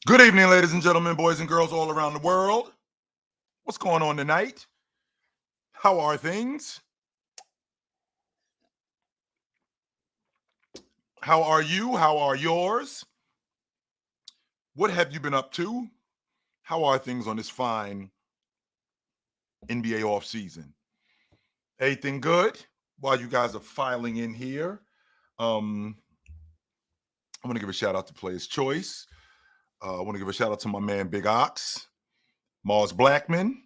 Good evening, ladies and gentlemen, boys and girls all around the world. What's going on tonight? How are things? How are you? How are yours? What have you been up to? How are things on this fine NBA off season? Anything good? While you guys are filing in here, I'm going to give a shout out to Players Choice. I want to give a shout out to my man Big Ox, Mars Blackman,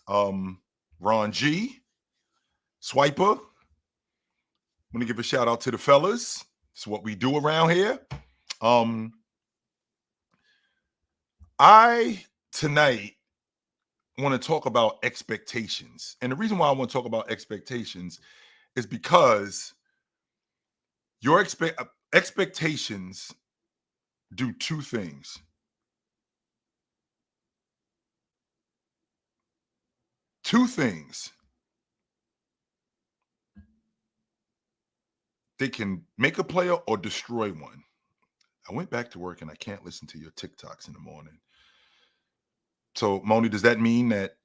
Ron G, Swiper. I'm going to give a shout out to the fellas. It's what we do around here. I tonight want to talk about expectations. And the reason why I want to talk about expectations is because your expectations do two things. Two things. They can make a player or destroy one. I went back to work and I can't listen to your TikToks in the morning. So, Moni, does that mean that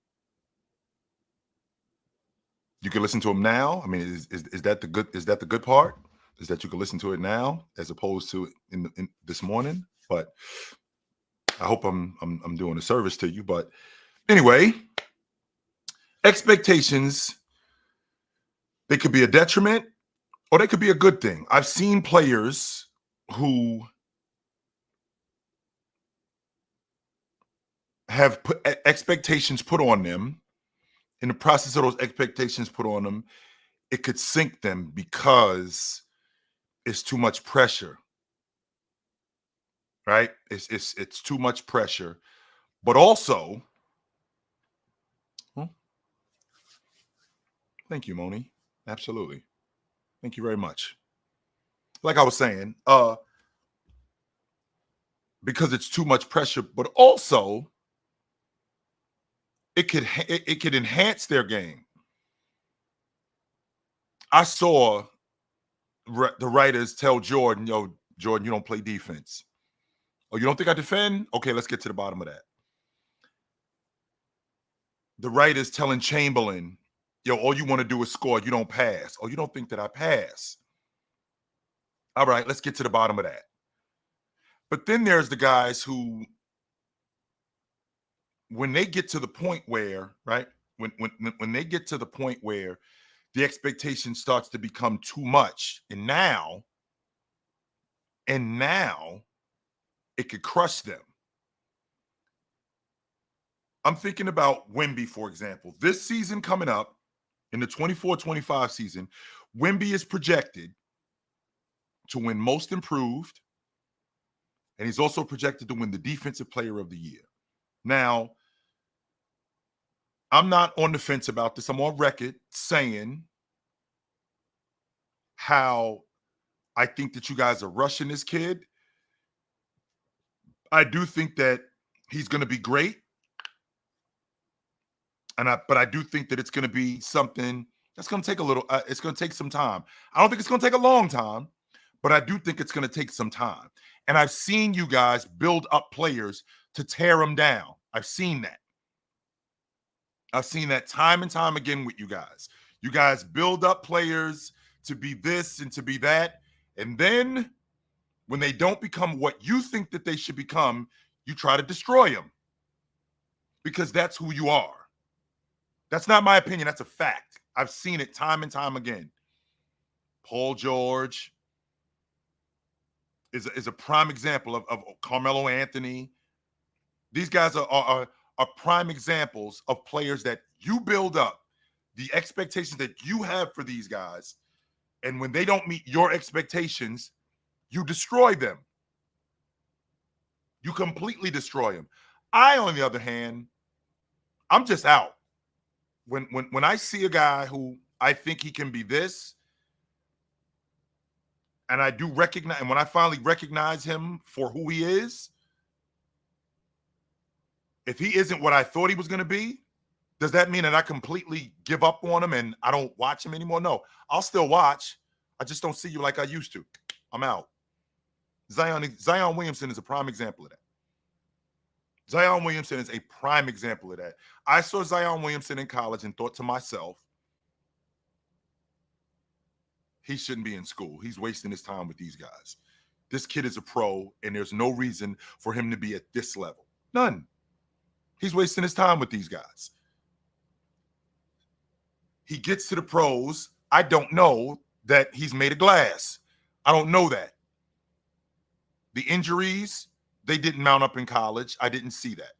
you can listen to them now? I mean, is that the good part? Is that you can listen to it now as opposed to in this morning? But I hope I'm doing a service to you. But anyway, expectations, they could be a detriment or they could be a good thing. I've seen players who have put expectations put on them. In the process of those expectations put on them, it could sink them because it's too much pressure, right? It's too much pressure, but also, well, thank you, Moni. Absolutely, thank you very much. Like I was saying, because it's too much pressure, but also it could enhance their game. I saw the writers tell Jordan, "Yo, Jordan, you don't play defense. Oh, you don't think I defend? Okay, let's get to the bottom of that." The writers telling Chamberlain, "Yo, all you want to do is score. You don't pass. Oh, you don't think that I pass? All right, let's get to the bottom of that." But then there's the guys who, when they get to the point where, right, when they get to the point where the expectation starts to become too much, and now it could crush them. I'm thinking about Wemby, for example. This season coming up, in the 24-25 season, Wemby is projected to win Most Improved, and he's also projected to win the Defensive Player of the Year. Now, I'm not on the fence about this. I'm on record saying how I think that you guys are rushing this kid. I do think that he's going to be great. But I do think that it's going to be something that's going to take a little, it's going to take some time. I don't think it's going to take a long time, but I do think it's going to take some time. And I've seen you guys build up players to tear them down. I've seen that. I've seen that time and time again with you guys. You guys build up players to be this and to be that. And then when they don't become what you think that they should become, you try to destroy them because that's who you are. That's not my opinion. That's a fact. I've seen it time and time again. Paul George is a prime example of Carmelo Anthony. These guys are prime examples of players that you build up, the expectations that you have for these guys. And when they don't meet your expectations, you destroy them. You completely destroy them. I, on the other hand, I'm just out. When I see a guy who I think he can be this, and I do recognize, and when I finally recognize him for who he is, if he isn't what I thought he was going to be, does that mean that I completely give up on him and I don't watch him anymore? No, I'll still watch. I just don't see you like I used to. I'm out. Zion Williamson is a prime example of that. Zion Williamson is a prime example of that. I saw Zion Williamson in college and thought to myself, he shouldn't be in school. He's wasting his time with these guys. This kid is a pro, and there's no reason for him to be at this level. None. He's wasting his time with these guys. He gets to the pros. I don't know that he's made of glass. I don't know that. The injuries, they didn't mount up in college. I didn't see that.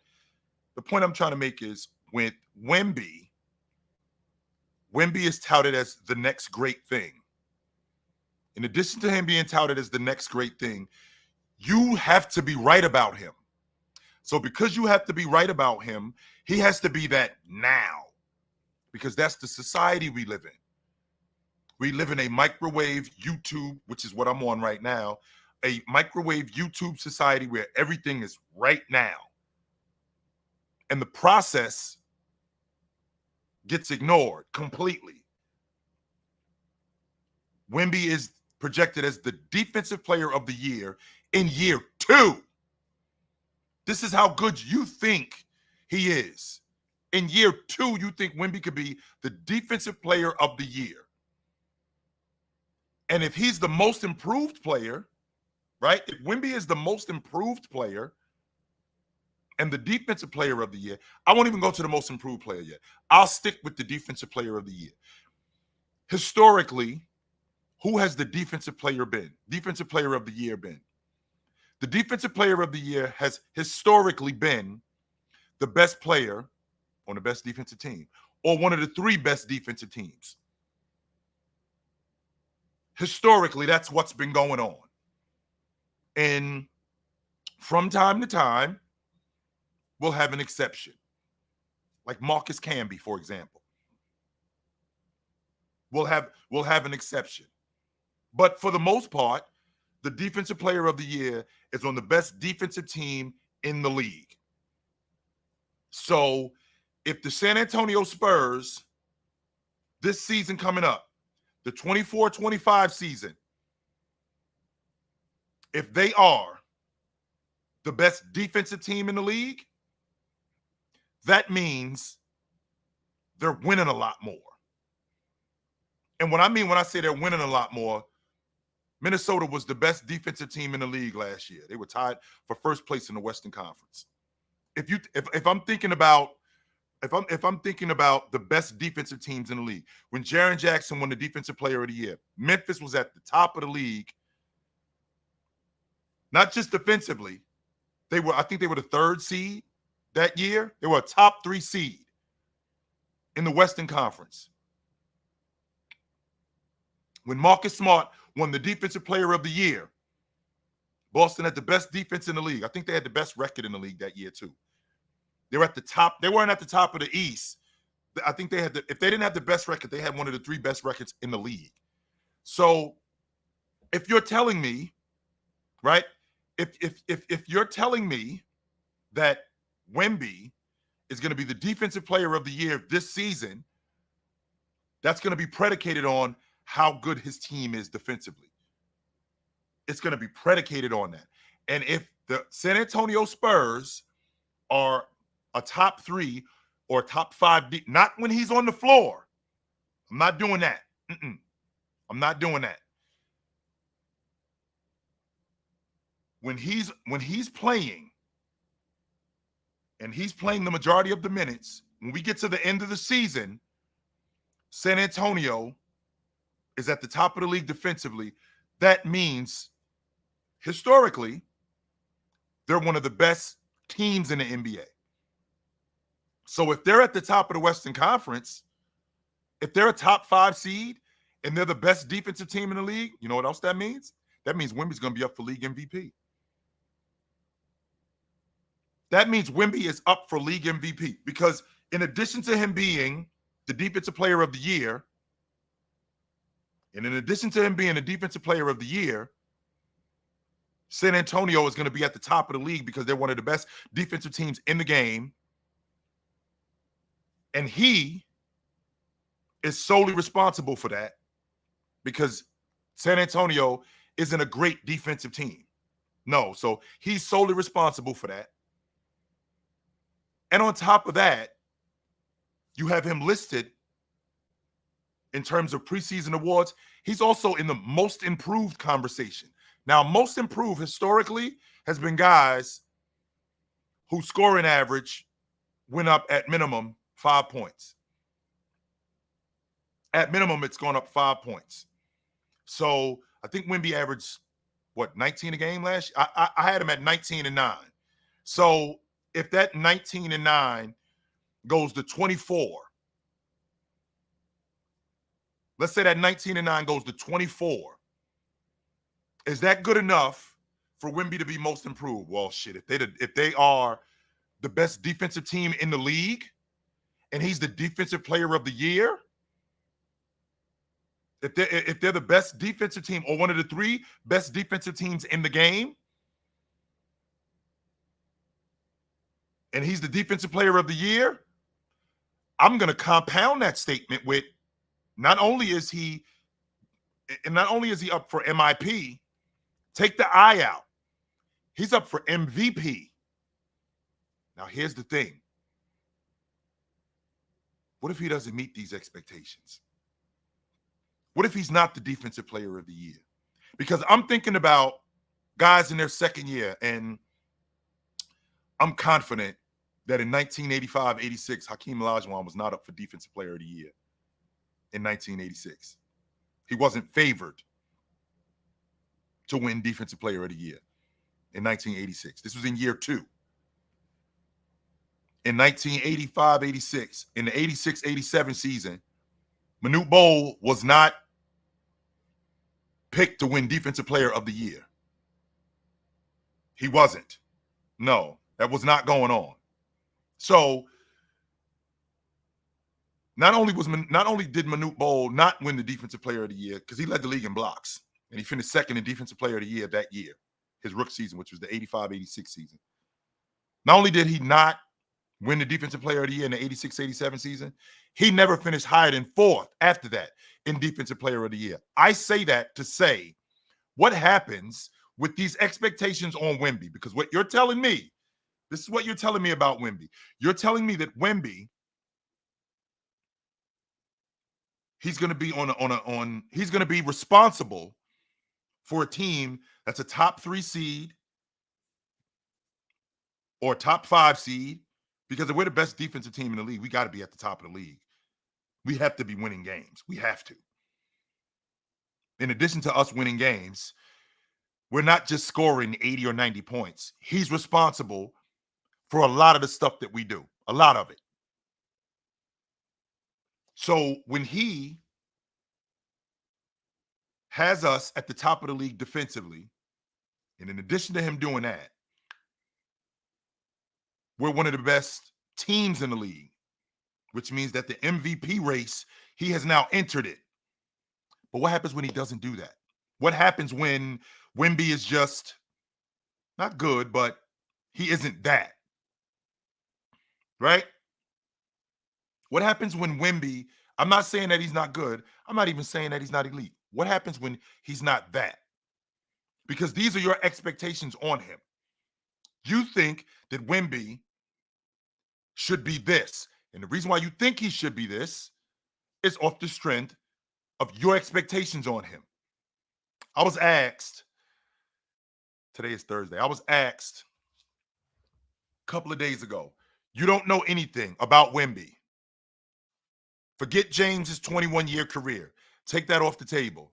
The point I'm trying to make is with Wemby is touted as the next great thing. In addition to him being touted as the next great thing, you have to be right about him. So because you have to be right about him, he has to be that now, because that's the society we live in. We live in a microwave YouTube, which is what I'm on right now, a microwave YouTube society where everything is right now. And the process gets ignored completely. Wemby is projected as the defensive player of the year in year 2. This is how good you think he is. In year 2, you think Wemby could be the defensive player of the year. And if he's the most improved player, right? If Wemby is the most improved player and the defensive player of the year, I won't even go to the most improved player yet. I'll stick with the defensive player of the year. Historically, who has the defensive player been? Defensive player of the year been? The defensive player of the year has historically been the best player on the best defensive team, or one of the 3 best defensive teams. Historically, that's what's been going on. And from time to time, we'll have an exception. Like Marcus Camby, for example. We'll have an exception. But for the most part, the defensive player of the year is on the best defensive team in the league. So if the San Antonio Spurs, this season coming up, the 24-25 season, if they are the best defensive team in the league, that means they're winning a lot more. And what I mean when I say they're winning a lot more, Minnesota was the best defensive team in the league last year. They were tied for first place in the Western Conference. If I'm thinking about the best defensive teams in the league, when Jaren Jackson won the defensive player of the year, Memphis was at the top of the league. Not just defensively. I think they were the 3rd seed that year. They were a top 3 seed in the Western Conference. When Marcus Smart won the defensive player of the year, Boston had the best defense in the league. I think they had the best record in the league that year too. They were at the top. They weren't at the top of the East. I think they had if they didn't have the best record, they had one of the 3 best records in the league. So if you're telling me, right, if you're telling me that Wemby is going to be the defensive player of the year this season, that's going to be predicated on how good his team is defensively. It's going to be predicated on that. And if the San Antonio Spurs are a top 3 or top 5, not when he's on the floor. I'm not doing that. I'm not doing that. When he's playing, and he's playing the majority of the minutes, when we get to the end of the season, San Antonio is at the top of the league defensively. That means historically, they're one of the best teams in the NBA. So if they're at the top of the Western Conference, if they're a top 5 seed and they're the best defensive team in the league, you know what else that means? That means Wemby's going to be up for league MVP. That means Wemby is up for league MVP, because in addition to him being the defensive player of the year, and in addition to him being the defensive player of the year, San Antonio is going to be at the top of the league because they're one of the best defensive teams in the game. And he is solely responsible for that because San Antonio isn't a great defensive team. No, so he's solely responsible for that. And on top of that, you have him listed in terms of preseason awards. He's also in the most improved conversation. Now, most improved historically has been guys whose scoring average went up at minimum 5 points. At minimum, it's gone up 5 points. So I think Wemby averaged, 19 a game last year? I had him at 19 and 9. So if that 19 and 9 goes to 24, let's say that 19 and 9 goes to 24. Is that good enough for Wemby to be most improved? Well, shit, if they are the best defensive team in the league and he's the defensive player of the year, if they're the best defensive team or one of the 3 best defensive teams in the game, and he's the defensive player of the year, I'm going to compound that statement with not only is he up for MIP, take the I out, he's up for MVP. Now, here's the thing. What if he doesn't meet these expectations? What if he's not the defensive player of the year? Because I'm thinking about guys in their second year, and I'm confident that in 1985-86, Hakeem Olajuwon was not up for defensive player of the year in 1986. He wasn't favored to win defensive player of the year in 1986. This was in year 2. In 1985-86, in the 86-87 season, Manute Bol was not picked to win defensive player of the year. He wasn't. No, that was not going on. So not only did Manute Bol not win the defensive player of the year, because he led the league in blocks, and he finished second in defensive player of the year that year, his rookie season, which was the 85-86 season. Not only did he not win the defensive player of the year in the 86-87 season, he never finished higher than 4th after that in defensive player of the year. I say that to say what happens with these expectations on Wemby, because what you're telling me, this is what you're telling me about Wemby. You're telling me that Wemby, he's going to be he's going to be responsible for a team that's a top 3 seed or top 5 seed, because if we're the best defensive team in the league, we got to be at the top of the league. We have to be winning games. We have to. In addition to us winning games, we're not just scoring 80 or 90 points. He's responsible for a lot of the stuff that we do, a lot of it. So when he has us at the top of the league defensively, and in addition to him doing that, we're one of the best teams in the league, which means that the MVP race, he has now entered it. But what happens when he doesn't do that? What happens when Wemby is just not good, but he isn't that? Right? What happens when Wemby, I'm not saying that he's not good. I'm not even saying that he's not elite. What happens when he's not that? Because these are your expectations on him. You think that Wemby should be this. And the reason why you think he should be this is off the strength of your expectations on him. I was asked, today is Thursday, I was asked a couple of days ago, you don't know anything about Wemby. Forget James's 21-year career. Take that off the table.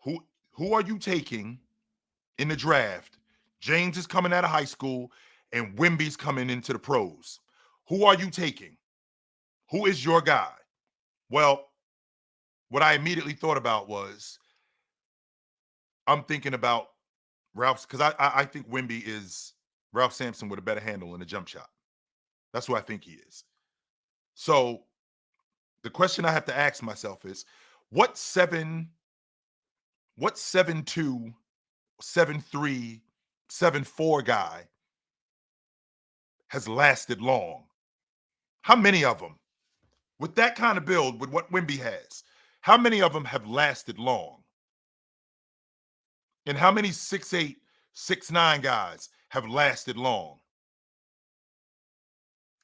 Who are you taking in the draft? James is coming out of high school and Wemby's coming into the pros. Who are you taking? Who is your guy? Well, what I immediately thought about was, I'm thinking about Ralph's, because I think Wemby is Ralph Sampson with a better handle in the jump shot. That's who I think he is. So the question I have to ask myself is, what 7'2", 7'3", 7'4" guy has lasted long? How many of them, with that kind of build, with what Wemby has, how many of them have lasted long? And how many 6'8", 6'9" guys have lasted long?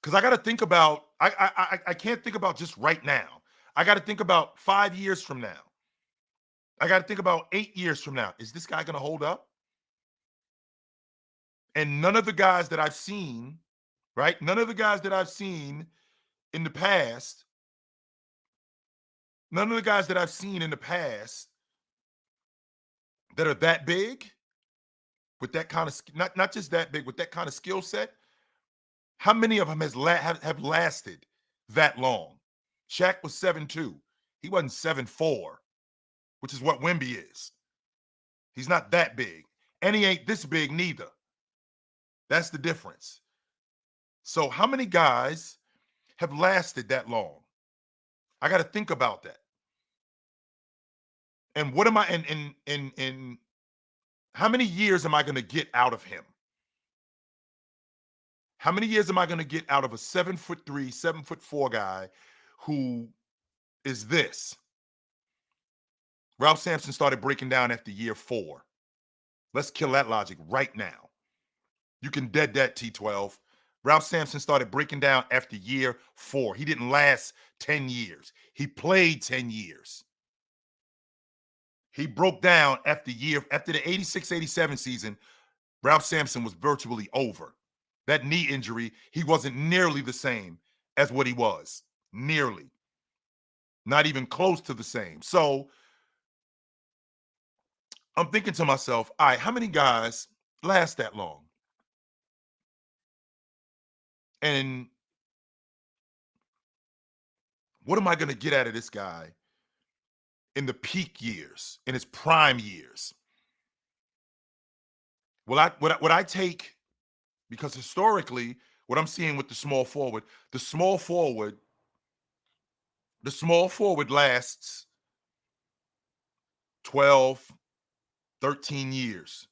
Because I got to think about, I can't think about just right now. I got to think about 5 years from now. I got to think about 8 years from now. Is this guy going to hold up? And none of the guys that I've seen, right? None of the guys that I've seen in the past, none of the guys that I've seen in the past that are that big, with that kind of, not just that big, with that kind of skill set, how many of them have lasted that long? Shaq was 7'2". He wasn't 7'4", which is what Wemby is. He's not that big. And he ain't this big neither. That's the difference. So how many guys have lasted that long? I got to think about that. And what am I in how many years am I going to get out of him? How many years am I going to get out of a 7'3", 7'4" guy who is this? Ralph Sampson started breaking down after year 4. Let's kill that logic right now. You can dead that, T12. Ralph Sampson started breaking down after year 4. He didn't last 10 years. He played 10 years. He broke down after the 86-87 season. Ralph Sampson was virtually over. That knee injury, he wasn't nearly the same as what he was. Nearly. Not even close to the same. So I'm thinking to myself, all right, how many guys last that long? And what am I going to get out of this guy in the peak years, in his prime years? Would I take, because historically, what I'm seeing with the small forward lasts 12, 13 years.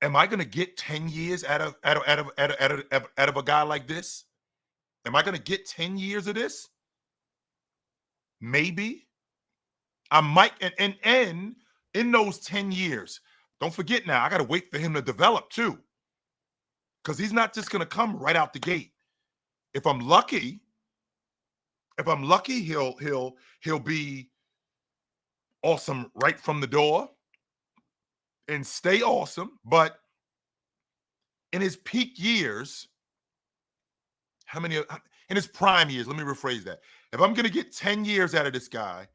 Am I going to get 10 years out of a guy like this? Am I going to get 10 years of this? Maybe. I might, and in those 10 years, don't forget now, I got to wait for him to develop too. Because he's not just going to come right out the gate. If I'm lucky, he'll be awesome right from the door and stay awesome. But in his peak years, how many in his prime years? Let me rephrase that. If I'm going to get 10 years out of this guy,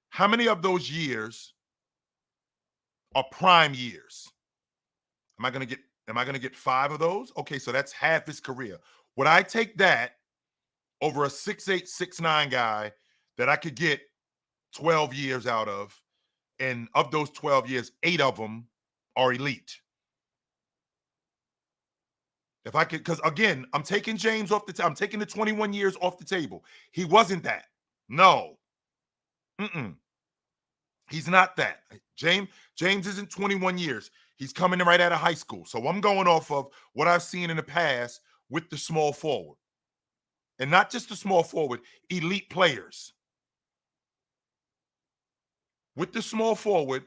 how many of those years are prime years? Am I going to get 5 of those? Okay, so that's half his career. Would I take that over a 6'8", 6'9" guy that I could get 12 years out of, and of those 12 years, 8 of them are elite? If I could, because again, I'm taking James off I'm taking the 21 years off the table. He wasn't that. No. He's not that. James isn't 21 years. He's coming right out of high school. So I'm going off of what I've seen in the past with the small forward. And not just the small forward, elite players. With the small forward,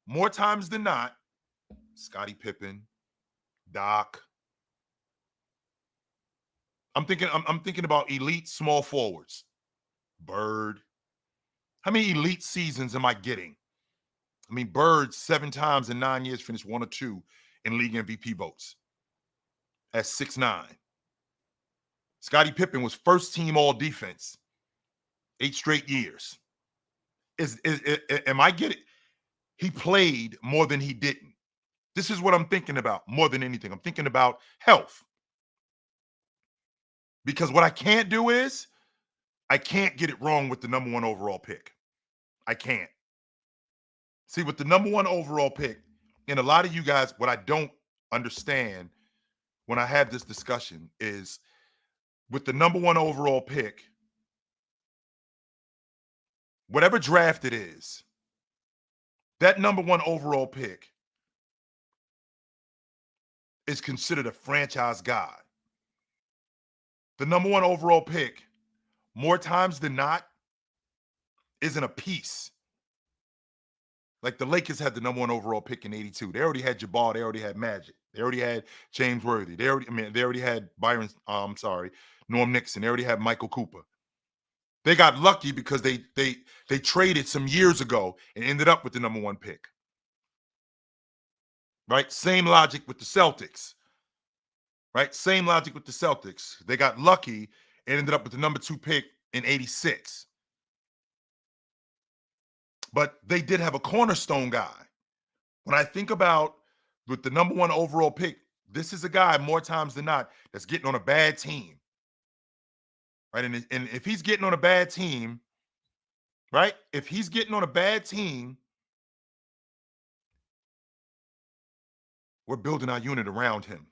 more times than not, Scottie Pippen, Doc. I'm thinking about elite small forwards. Bird. How many elite seasons am I getting? I mean, Bird 7 times in 9 years finished 1 or 2 in league MVP votes at 6'9". Scottie Pippen was first team all defense 8 straight years. Am I getting? He played more than he didn't. This is what I'm thinking about more than anything. I'm thinking about health. Because what I can't do is I can't get it wrong with the number 1 overall pick. I can't. See, with the number 1 overall pick, and a lot of you guys, what I don't understand when I have this discussion is with the number 1 overall pick, whatever draft it is, that number 1 overall pick is considered a franchise guy. The number 1 overall pick, more times than not, isn't a piece. Like the Lakers had the #1 overall pick in '82. They already had Jabbar. They already had Magic. They already had James Worthy. They already had Byron. Norm Nixon. They already had Michael Cooper. They got lucky because they traded some years ago and ended up with the #1 pick. Right? Same logic with the Celtics. Right? Same logic with the Celtics. They got lucky and ended up with the #2 pick in '86. But they did have a cornerstone guy. When I think about with the #1 overall pick, this is a guy more times than not that's getting on a bad team. Right? And if he's getting on a bad team, right? If he's getting on a bad team, we're building our unit around him,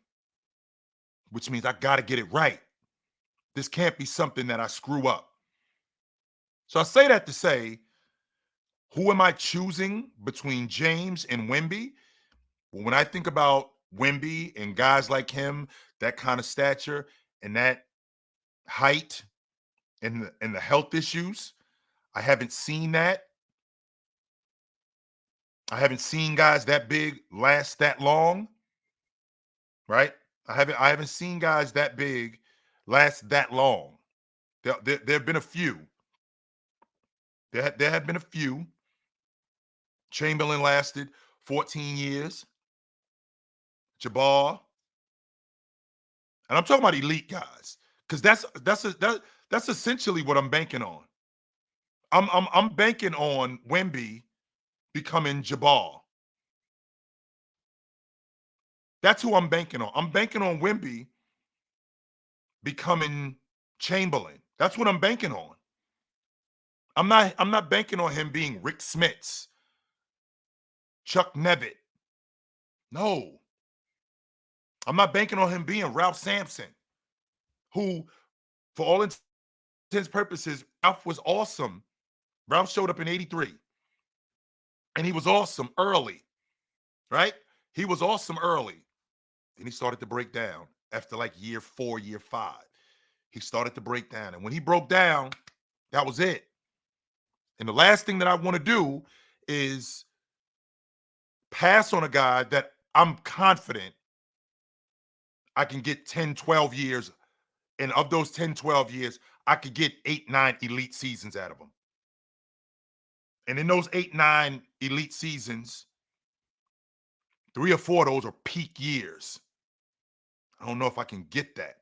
which means I got to get it right. This can't be something that I screw up. So I say that to say, who am I choosing between James and Wemby? Well, when I think about Wemby and guys like him, that kind of stature and that height and the health issues, I haven't seen that. I haven't seen guys that big last that long, right? I haven't seen guys that big last that long. There have been a few. There have been a few. Chamberlain lasted 14 years. Jabbar, and I'm talking about elite guys, because that's essentially what I'm banking on. I'm banking on Wemby becoming Jabbar. That's who I'm banking on. I'm banking on Wemby becoming Chamberlain. That's what I'm banking on. I'm not banking on him being Rick Smits, Chuck Nevitt. No. I'm not banking on him being Ralph Sampson, who, for all intents purposes, Ralph was awesome. Ralph showed up in '83, and he was awesome early, right? He was awesome early. Then he started to break down after like year 4, year 5. He started to break down. And when he broke down, that was it. And the last thing that I want to do is pass on a guy that I'm confident I can get 10, 12 years. And of those 10, 12 years, I could get 8, 9 elite seasons out of him. And in those 8, 9 elite seasons, 3 or 4 of those are peak years. I don't know if I can get that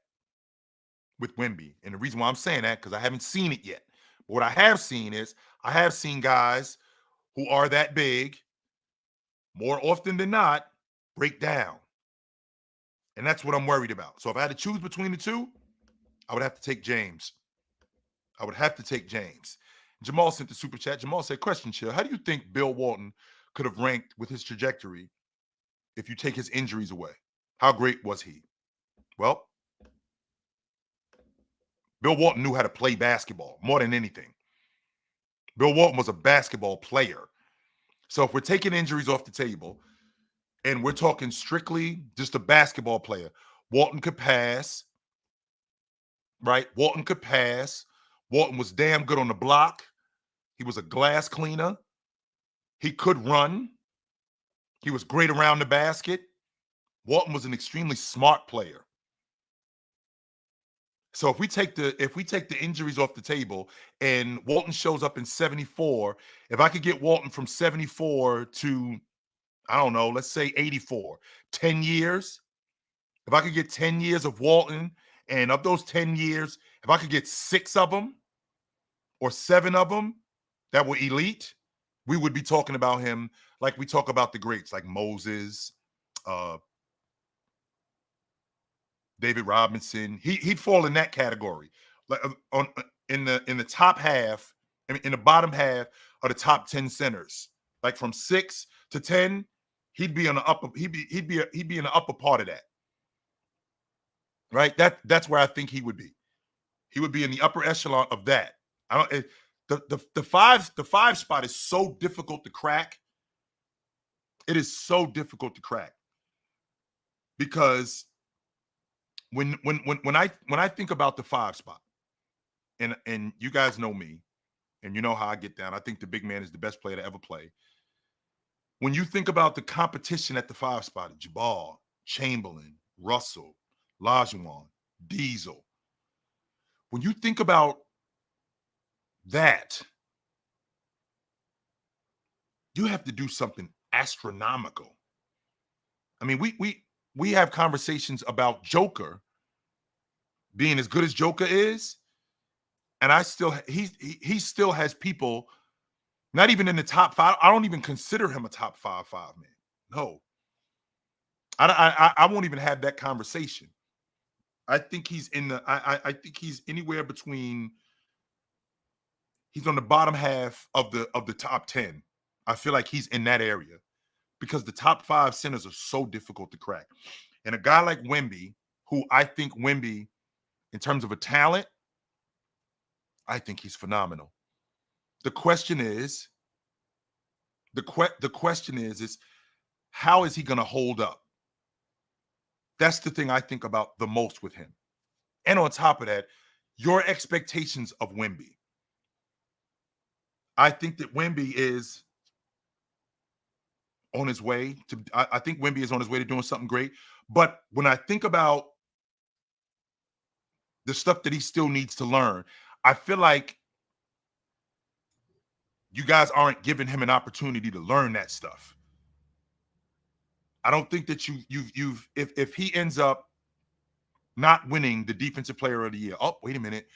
with Wemby. And the reason why I'm saying that, because I haven't seen it yet. But what I have seen is I have seen guys who are that big, more often than not, break down. And that's what I'm worried about. So if I had to choose between the two, I would have to take James. I would have to take James. Jamal sent the super chat. Jamal said, question, Chill. How do you think Bill Walton could have ranked with his trajectory if you take his injuries away? How great was he? Well, Bill Walton knew how to play basketball more than anything. Bill Walton was a basketball player. So if we're taking injuries off the table and we're talking strictly just a basketball player, Walton could pass, right? Walton could pass. Walton was damn good on the block. He was a glass cleaner. He could run. He was great around the basket. Walton was an extremely smart player. So if we take the injuries off the table and Walton shows up in 74, if I could get Walton from 74 to, I don't know, let's say 84, 10 years. If I could get 10 years of Walton, and of those 10 years, if I could get 6 of them or 7 of them that were elite, we would be talking about him like we talk about the greats, like Moses, David Robinson. He'd fall in that category, like in the top half, I mean, in the bottom half of the top 10 centers, like from 6 to 10. He'd be on the upper. He'd be in the upper part of that. Right. That's where I think he would be. He would be in the upper echelon of that. I don't. The five spot is so difficult to crack. It is so difficult to crack because when I think about the 5 spot, and you guys know me, and you know how I get down. I think the big man is the best player to ever play. When you think about the competition at the 5 spot, Jabal, Chamberlain, Russell, Lajuan, Diesel, when you think about that, you have to do something astronomical. I mean, we have conversations about Joker being as good as Joker is, and he still has people not even in the top 5. I don't even consider him a top 5 man. No, I won't even have that conversation. I think he's in the I think he's anywhere between. He's on the bottom half of the top 10. I feel like he's in that area because the top 5 centers are so difficult to crack. And a guy like Wemby, who I think Wemby, in terms of a talent, I think he's phenomenal. The question is, the question is how is he going to hold up? That's the thing I think about the most with him. And on top of that, your expectations of Wemby. I think that Wemby is on his way to. I think Wemby is on his way to doing something great. But when I think about the stuff that he still needs to learn, I feel like you guys aren't giving him an opportunity to learn that stuff. I don't think that if he ends up not winning the Defensive Player of the Year. Oh, wait a minute.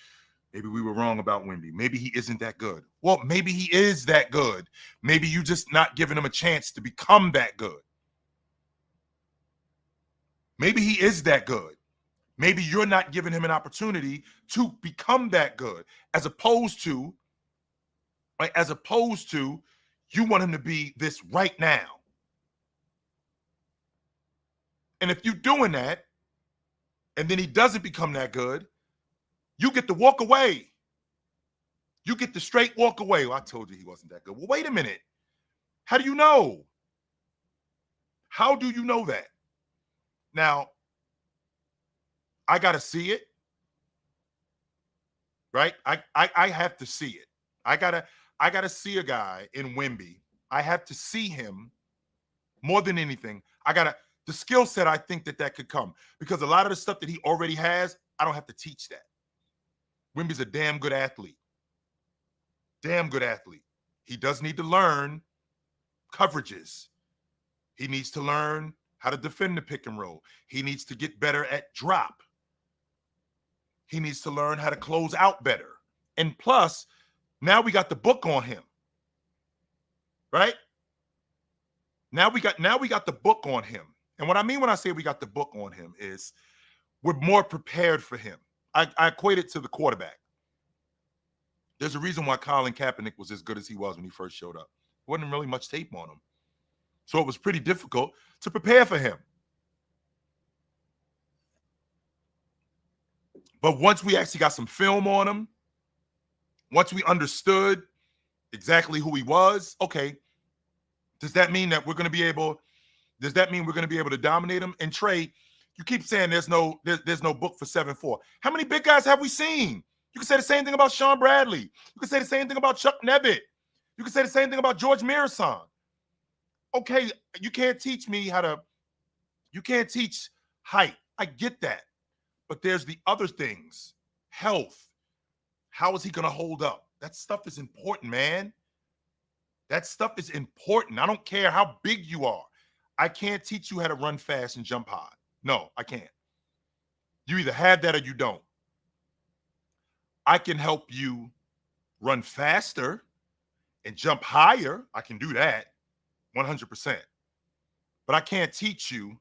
Maybe we were wrong about Wemby. Maybe he isn't that good. Well, maybe he is that good. Maybe you just not giving him a chance to become that good. Maybe he is that good. Maybe you're not giving him an opportunity to become that good, as opposed to you want him to be this right now. And if you're doing that, and then he doesn't become that good, you get to walk away. You get to straight walk away. Well, I told you he wasn't that good. Well, wait a minute. How do you know? How do you know that? Now, I got to see it, right? I have to see it. I gotta see a guy in Wemby. I have to see him more than anything. The skill set. I think that could come because a lot of the stuff that he already has, I don't have to teach that. Wemby's a damn good athlete. Damn good athlete. He does need to learn coverages. He needs to learn how to defend the pick and roll. He needs to get better at drop. He needs to learn how to close out better. And plus, now we got the book on him. Right? Now we got the book on him. And what I mean when I say we got the book on him is we're more prepared for him. I equate it to the quarterback. There's a reason why Colin Kaepernick was as good as he was when he first showed up. There wasn't really much tape on him. So it was pretty difficult to prepare for him. But once we actually got some film on him, once we understood exactly who he was, okay, does that mean we're going to be able to dominate him? And Trey, you keep saying there's no book for 7-4. How many big guys have we seen? You can say the same thing about Sean Bradley. You can say the same thing about Chuck Nevitt. You can say the same thing about George Mirasan. Okay, you can't teach height. I get that. But there's the other things. Health. How is he going to hold up? That stuff is important, man. That stuff is important. I don't care how big you are. I can't teach you how to run fast and jump high. No, I can't. You either have that or you don't. I can help you run faster and jump higher. I can do that 100%. But I can't teach you,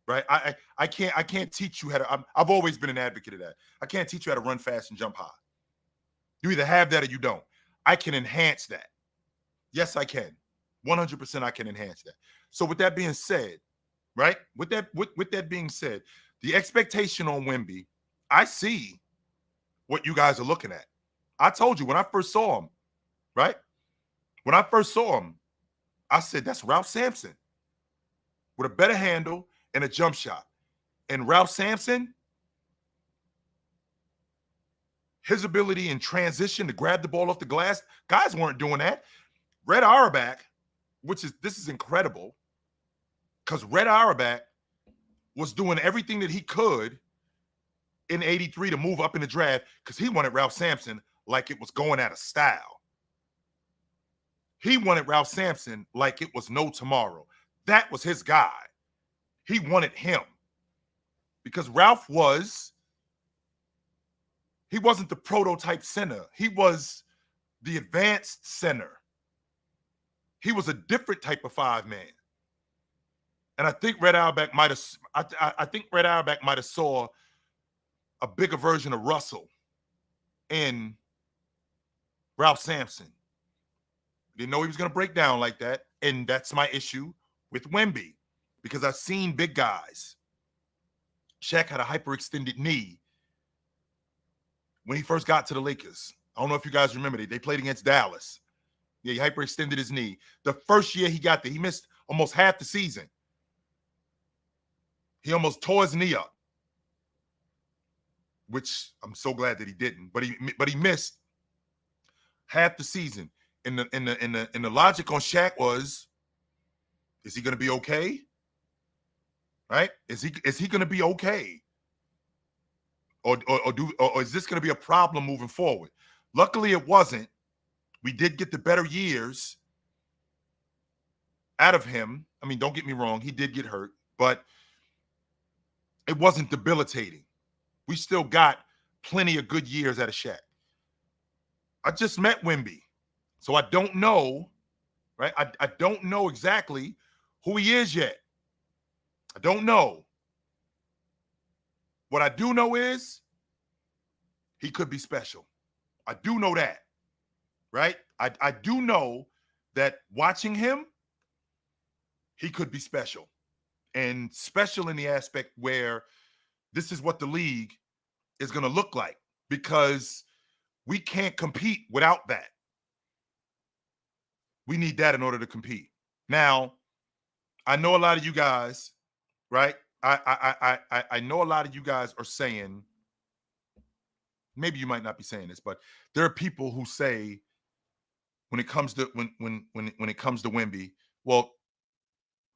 right? I can't teach you how to. I've always been an advocate of that. I can't teach you how to run fast and jump high. You either have that or you don't. I can enhance that. Yes, I can. 100% I can enhance that. So with that being said, right? With that being said, the expectation on Wemby, I see what you guys are looking at. I told you when I first saw him, right? When I first saw him, I said, that's Ralph Sampson with a better handle and a jump shot. And Ralph Sampson, his ability in transition to grab the ball off the glass, guys weren't doing that. Red Auerbach this is incredible because Red Auerbach was doing everything that he could in 83 to move up in the draft because he wanted Ralph Sampson like it was going out of style. He wanted Ralph Sampson like it was no tomorrow. That was his guy. He wanted him because Ralph he wasn't the prototype center. He was the advanced center. He was a different type of 5-man. And I think Red Auerbach might have I think Red Auerbach might have saw a bigger version of Russell in Ralph Sampson. Didn't know he was going to break down like that. And that's my issue with Wemby because I've seen big guys. Shaq had a hyperextended knee when he first got to the Lakers. I don't know if you guys remember it. They played against Dallas. Yeah, he hyperextended his knee. The first year he got there, he missed almost half the season. He almost tore his knee up, which I'm so glad that he didn't. But he missed half the season. And the logic on Shaq was, is he going to be okay? Right? Is he going to be okay? Or is this going to be a problem moving forward? Luckily, it wasn't. We did get the better years out of him. I mean, don't get me wrong. He did get hurt, but it wasn't debilitating. We still got plenty of good years out of Shaq. I just met Wemby, so I don't know, right? I don't know exactly who he is yet. I don't know. What I do know is he could be special. I do know that, right? I do know that watching him, he could be special. And special in the aspect where this is what the league is going to look like because we can't compete without that. We need that in order to compete. Now, I know a lot of you guys, right? I know a lot of you guys are saying, maybe you might not be saying this, but there are people who say when it comes to when it comes to Wemby, well,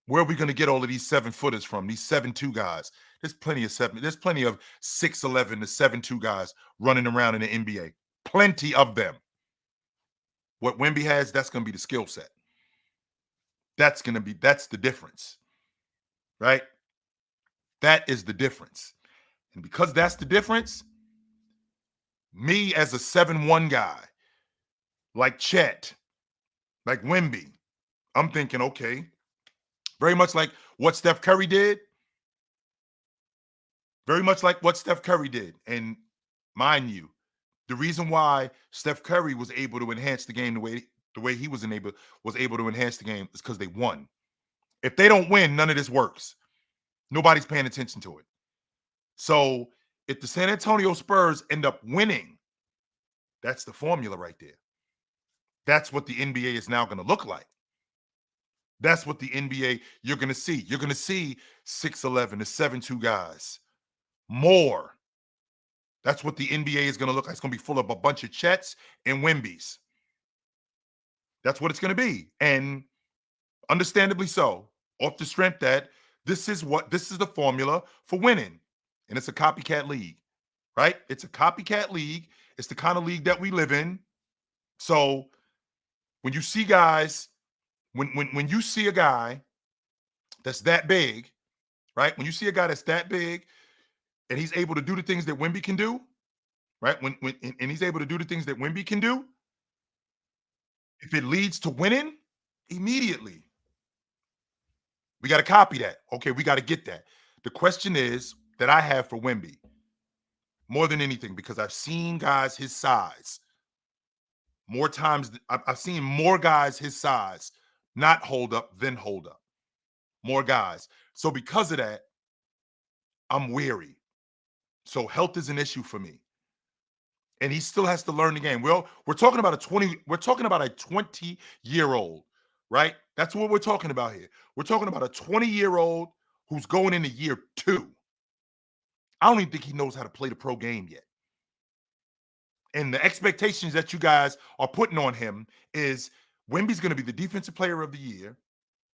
where are we going to get all of these 7-footers from? These 7'2" guys. There's plenty of 6'11" to 7'2" guys running around in the NBA. Plenty of them. What Wemby has, that's going to be the skill set. That's the difference. Right? That is the difference. And because that's the difference, me as a 7'1" guy, like Chet, like Wemby, I'm thinking, okay, very much like what Steph Curry did. Very much like what Steph Curry did. And mind you, the reason why Steph Curry was able to enhance the game the way he was able to enhance the game is because they won. If they don't win, none of this works. Nobody's paying attention to it. So if the San Antonio Spurs end up winning, that's the formula right there. That's what the NBA is now going to look like. That's what the NBA you're going to see. You're going to see 6'11" to 7'2" guys. More. That's what the NBA is going to look like. It's going to be full of a bunch of Chets and Wembys. That's what it's going to be. And understandably so, off the strength that this is the formula for winning. And it's a copycat league, right? It's a copycat league. It's the kind of league that we live in. So when you see guys, when you see a guy that's that big, right? When you see a guy that's that big and he's able to do the things that Wemby can do, right? And he's able to do the things that Wemby can do, if it leads to winning, immediately, we got to copy that. Okay, we got to get that. The question is that I have for Wemby, more than anything, because I've seen guys his size more times. I've seen more guys his size not hold up than hold up. More guys. So because of that, I'm weary. So health is an issue for me. And he still has to learn the game. Well, we're talking about a 20-year-old, right? That's what we're talking about here. We're talking about a 20-year-old who's going into year 2. I don't even think he knows how to play the pro game yet. And the expectations that you guys are putting on him is Wemby's going to be the defensive player of the year.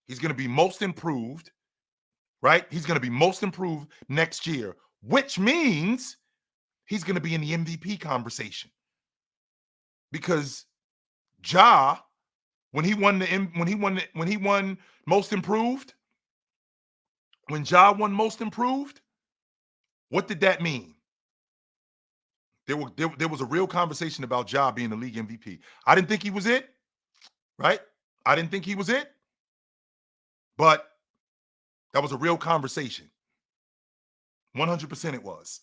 He's going to be most improved, right? He's going to be most improved next year, which means he's going to be in the MVP conversation. Because Ja, when he won most improved, when Ja won most improved, what did that mean? There was a real conversation about Ja being the league MVP. I didn't think he was it, right? I didn't think he was it, but that was a real conversation. 100% it was.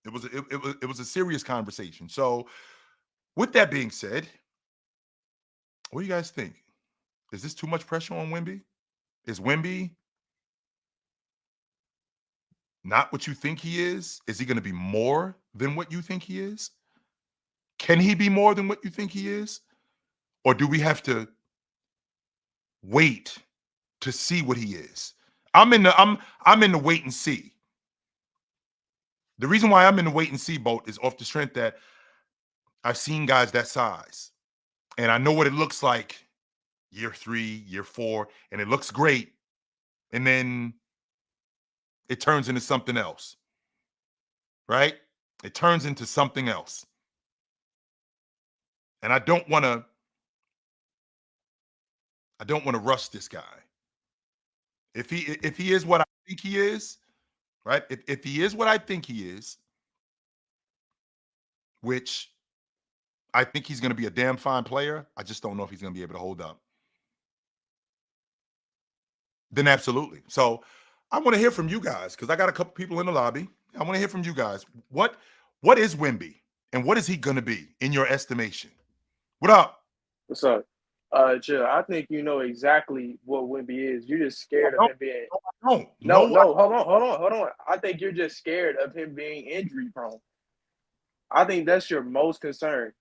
It was a serious conversation. So, with that being said, what do you guys think? Is this too much pressure on Wemby? Is Wemby not what you think he is? Is he going to be more than what you think he is? Can he be more than what you think he is? Or do we have to wait to see what he is? I'm in the wait and see. The reason why I'm in the wait and see boat is off the strength that I've seen guys that size. And I know what it looks like year 3, year 4, and it looks great. And then it turns into something else. Right? It turns into something else. And I don't want to rush this guy. If he is what I think he is, right? If he is what I think he is, which I think he's going to be a damn fine player, I just don't know if he's going to be able to hold up. Then absolutely. So I want to hear from you guys because I got a couple people in the lobby. I want to hear from you guys. What is Wemby and what is he going to be in your estimation? What up? What's up? Chill. I think you know exactly what Wemby is. You're just scared of him being. No, hold on. I think you're just scared of him being injury prone. I think that's your most concern.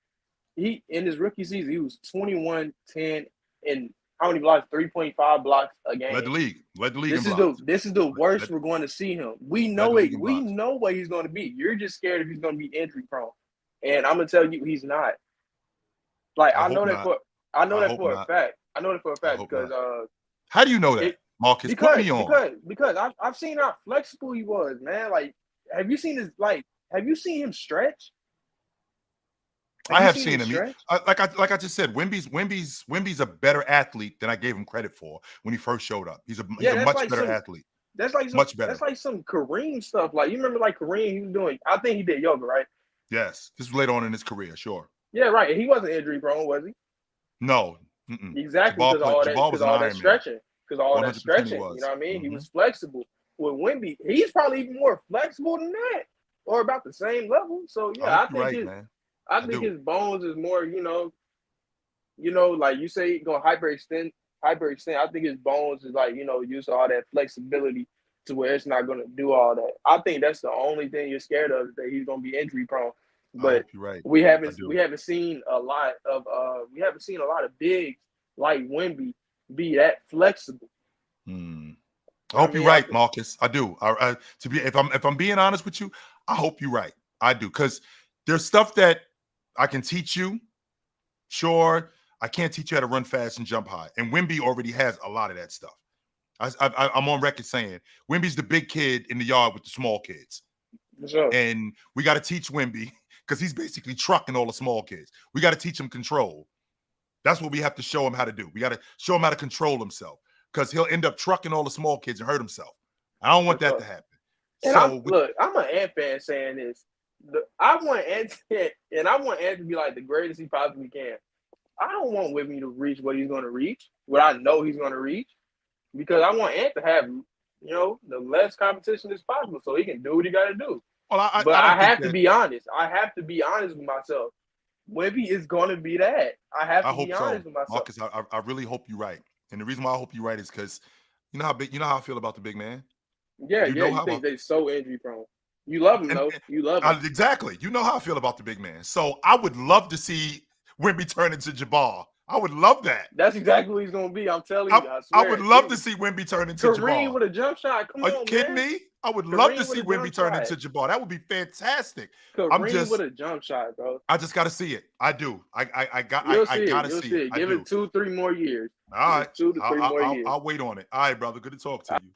He in his rookie season, he was 21, 10, and how many blocks? 3.5 blocks a game. Led the league. This is the worst we're going to see him. We know it. We know what he's going to be. You're just scared if he's going to be injury prone, and I'm gonna tell you, he's not. Like I know that for a fact. I know that for a fact because how do you know that, Marcus? Put me on. Because I've seen how flexible he was, man. Like, have you seen him stretch? I have seen him. Like I just said, Wemby's a better athlete than I gave him credit for when he first showed up. He's a much better athlete. That's like much better. That's like some Kareem stuff. Like you remember, like Kareem, he was doing. I think he did yoga, right? Yes, this was later on in his career, sure. Yeah, right. And he wasn't injury prone, was he? No. Exactly, because all that stretching. You know what I mean? Mm-hmm. He was flexible. With Wemby, he's probably even more flexible than that, or about the same level. So yeah, I think his bones is more, you know, like you say, going hyperextend. I think his bones is like, you know, use all that flexibility to where it's not going to do all that. I think that's the only thing you're scared of, is that he's going to be injury prone. But right. we haven't seen a lot of bigs like Wemby be that flexible. I hope you're right, Marcus. I do. If I'm being honest with you, I hope you're right. I do, because there's stuff that I can teach you. Sure, I can't teach you how to run fast and jump high, and Wemby already has a lot of that stuff. I'm on record saying Wemby's the big kid in the yard with the small kids, sure. And we got to teach Wemby, because he's basically trucking all the small kids. We got to teach him control. That's what we have to show him how to do. We got to show him how to control himself, because he'll end up trucking all the small kids and hurt himself. I don't want that to happen. And I'm an Ant fan saying this. I want Ant to be like the greatest he possibly can. I don't want Wemby to reach what he's going to reach, what I know he's going to reach, because I want Ant to have, you know, the less competition as possible so he can do what he got to do. Well, I have to be honest. I have to be honest with myself. Wemby is going to be that. I have to be honest with myself. Marcus, I really hope you're right. And the reason why I hope you're right is because you know how I feel about the big man. Yeah, you think they're so injury prone. You love him, though. You love him. Exactly. You know how I feel about the big man. So I would love to see Wemby turn into Jabbar. I would love that. That's exactly what he's going to be. I'm telling you. I would love to see Wemby turn into Jabbar. Kareem with a jump shot. Come on, Are you kidding me? I would love to see Wemby turn into Jabbar. That would be fantastic. Kareem with a jump shot, bro. I just got to see it. I do. I got to see it. Give it 2-3 more years. All right. 2 to 3 more years. I'll wait on it. All right, brother. Good to talk to you.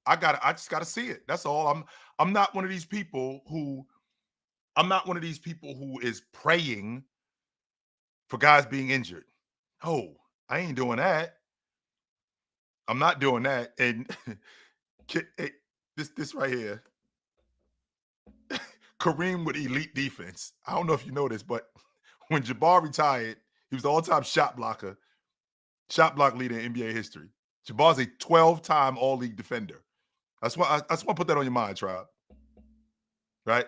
I just got to see it. That's all. I'm not one of these people who is praying for guys being injured. Oh, I ain't doing that. I'm not doing that. And this right here, Kareem with elite defense. I don't know if you know this, but when Jabbar retired, he was the all-time shot block leader in NBA history. Jabbar's a 12-time All-League defender. I just want to put that on your mind, Tribe. Right?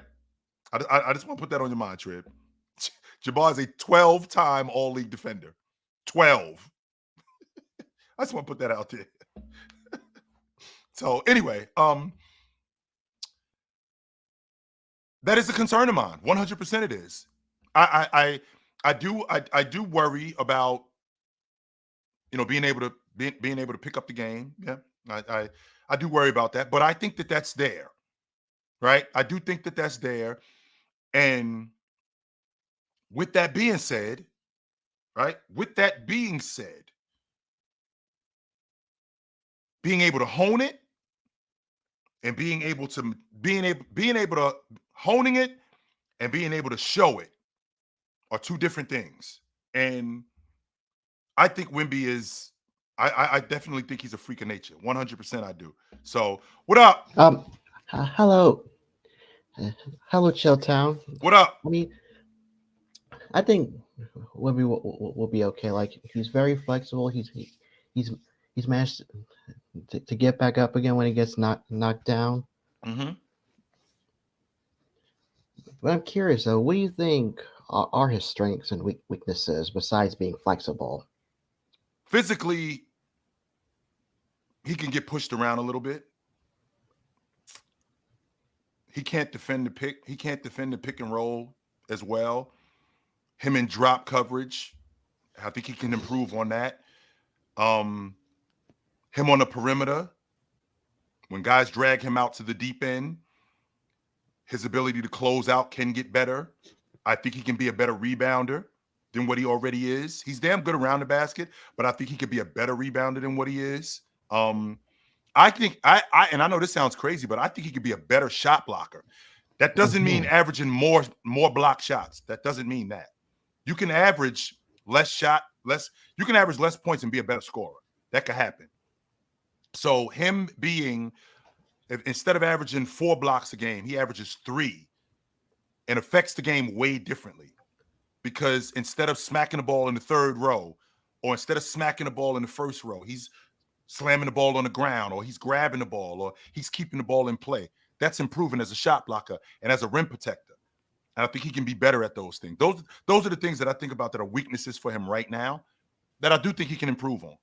I just want to put that on your mind, Trib. Jabbar is a 12-time All-League defender. 12. I just want to put that out there. So anyway, that is a concern of mine. 100% it is. I do worry about, being able to pick up the game. Yeah, I do worry about that, but I think that that's there, right? I do think that that's there, and with that being said, right? With that being said, being able to hone it and being able to honing it and being able to show it are two different things. And I think Wemby is, I definitely think he's a freak of nature. 100% I do. So what up? Hello, Chilltown. What up? I mean, I think Wemby will be okay. Like, he's very flexible. He's managed to get back up again when he gets knocked down. Mm-hmm. But I'm curious, though, what do you think are his strengths and weaknesses besides being flexible? Physically, he can get pushed around a little bit. He can't defend the pick. He can't defend the pick and roll as well. Him in drop coverage, I think he can improve on that. Him on the perimeter, when guys drag him out to the deep end, his ability to close out can get better. I think he can be a better rebounder than what he already is. He's damn good around the basket, but I think he could be a better rebounder than what he is. I think and I know this sounds crazy, but I think he could be a better shot blocker. That doesn't mean averaging more block shots. That doesn't mean that. You can average you can average less points and be a better scorer. That could happen. So him being, instead of averaging 4 blocks a game, he averages 3 and affects the game way differently. Because instead of smacking the ball in the third row, or instead of smacking the ball in the first row, he's slamming the ball on the ground, or he's grabbing the ball, or he's keeping the ball in play. That's improving as a shot blocker and as a rim protector. And I think he can be better at those things. Those are the things that I think about that are weaknesses for him right now that I do think he can improve on.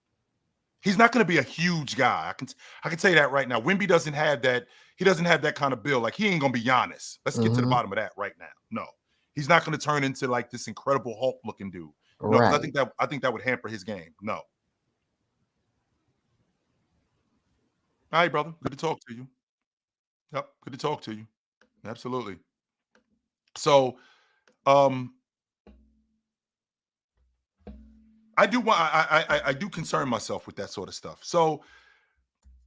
He's not going to be a huge guy. I can tell you that right now. Wemby doesn't have that. He doesn't have that kind of build. Like, he ain't going to be Giannis. Let's get to the bottom of that right now. No, he's not going to turn into like this incredible Hulk looking dude. No, right. I think that would hamper his game. No. All right, brother. Good to talk to you. Yep. Good to talk to you. Absolutely. So, I do concern myself with that sort of stuff. So,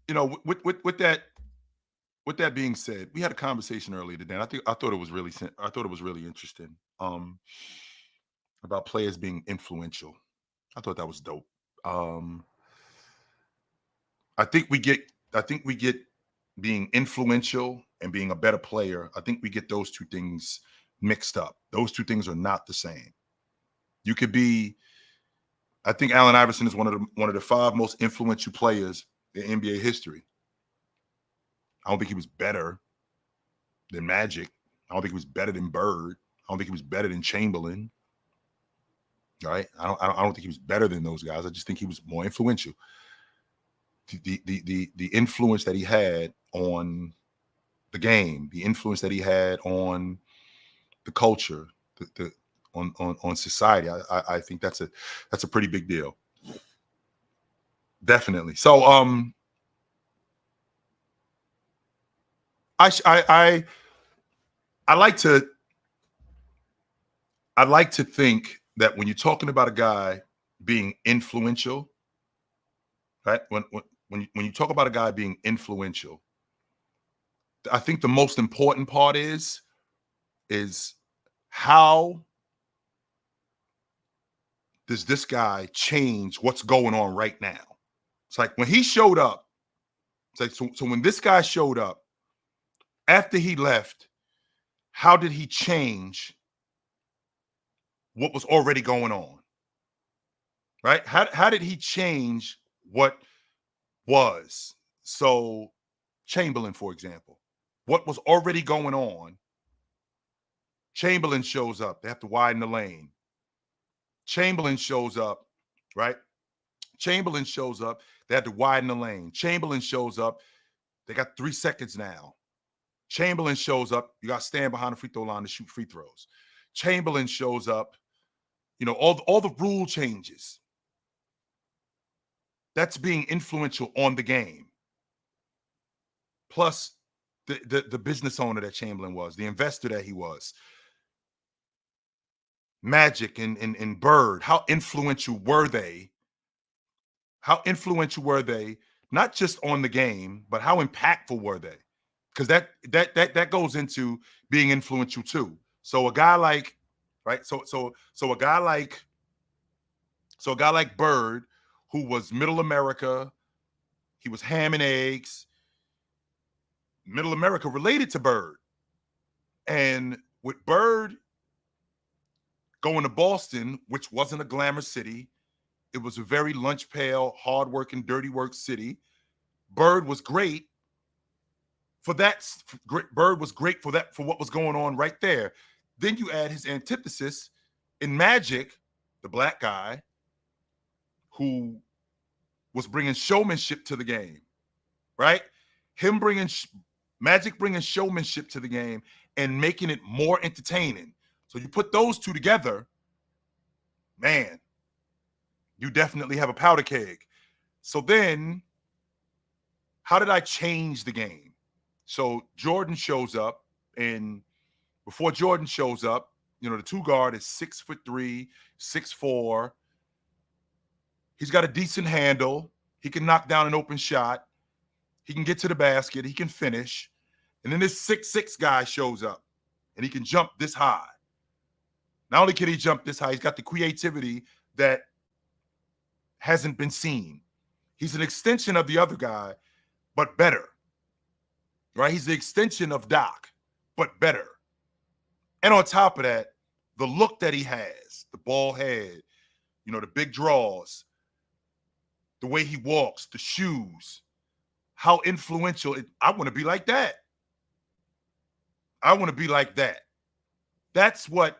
with that being said, we had a conversation earlier today, and I thought it was really interesting. About players being influential. I thought that was dope. I think we get being influential and being a better player. I think we get those two things mixed up. Those two things are not the same. You could be. I think Allen Iverson is one of the 5 most influential players in NBA history. I don't think he was better than Magic. I don't think he was better than Bird. I don't think he was better than Chamberlain. All right, I don't think he was better than those guys. I just think he was more influential. The influence that he had on the game, the influence that he had on the culture, on society, I think that's a pretty big deal. Definitely. So I like to think that when you're talking about a guy being influential, right? When you talk about a guy being influential, I think the most important part is how does this guy change what's going on right now? It's like when he showed up, it's like so when this guy showed up, after he left, how did he change what was already going on? Right? How did he change what was? So Chamberlain, for example, what was already going on, Chamberlain shows up. They have to widen the lane. Chamberlain shows up, right? Chamberlain shows up. They had to widen the lane. Chamberlain shows up. They got 3 seconds now. Chamberlain shows up. You got to stand behind the free throw line to shoot free throws. Chamberlain shows up. You know, all the rule changes. That's being influential on the game. Plus the business owner that Chamberlain was, the investor that he was. Magic and Bird, how influential were they? How influential were they, not just on the game, but how impactful were they? Because that goes into being influential too. So a guy like, right? So a guy like Bird, who was middle America, he was ham and eggs. Middle America related to Bird. And with Bird going to Boston, which wasn't a glamour city, it was a very lunch pail, hardworking, dirty work city. Bird was great for that. Bird was great for that, for what was going on right there. Then you add his antithesis in Magic, the black guy who was bringing showmanship to the game, right? Him bringing Magic, bringing showmanship to the game and making it more entertaining. So you put those two together, man, you definitely have a powder keg. So then, how did I change the game? So Jordan shows up, and before Jordan shows up, you know, the two guard is 6'3", 6'4". He's got a decent handle. He can knock down an open shot. He can get to the basket. He can finish. And then this 6'6" guy shows up, and he can jump this high. Not only can he jump this high, he's got the creativity that hasn't been seen. He's an extension of the other guy, but better. Right? He's the extension of Doc, but better. And on top of that, the look that he has, the bald head, you know, the big draws, the way he walks, the shoes, how influential. I want to be like that. I want to be like that. That's what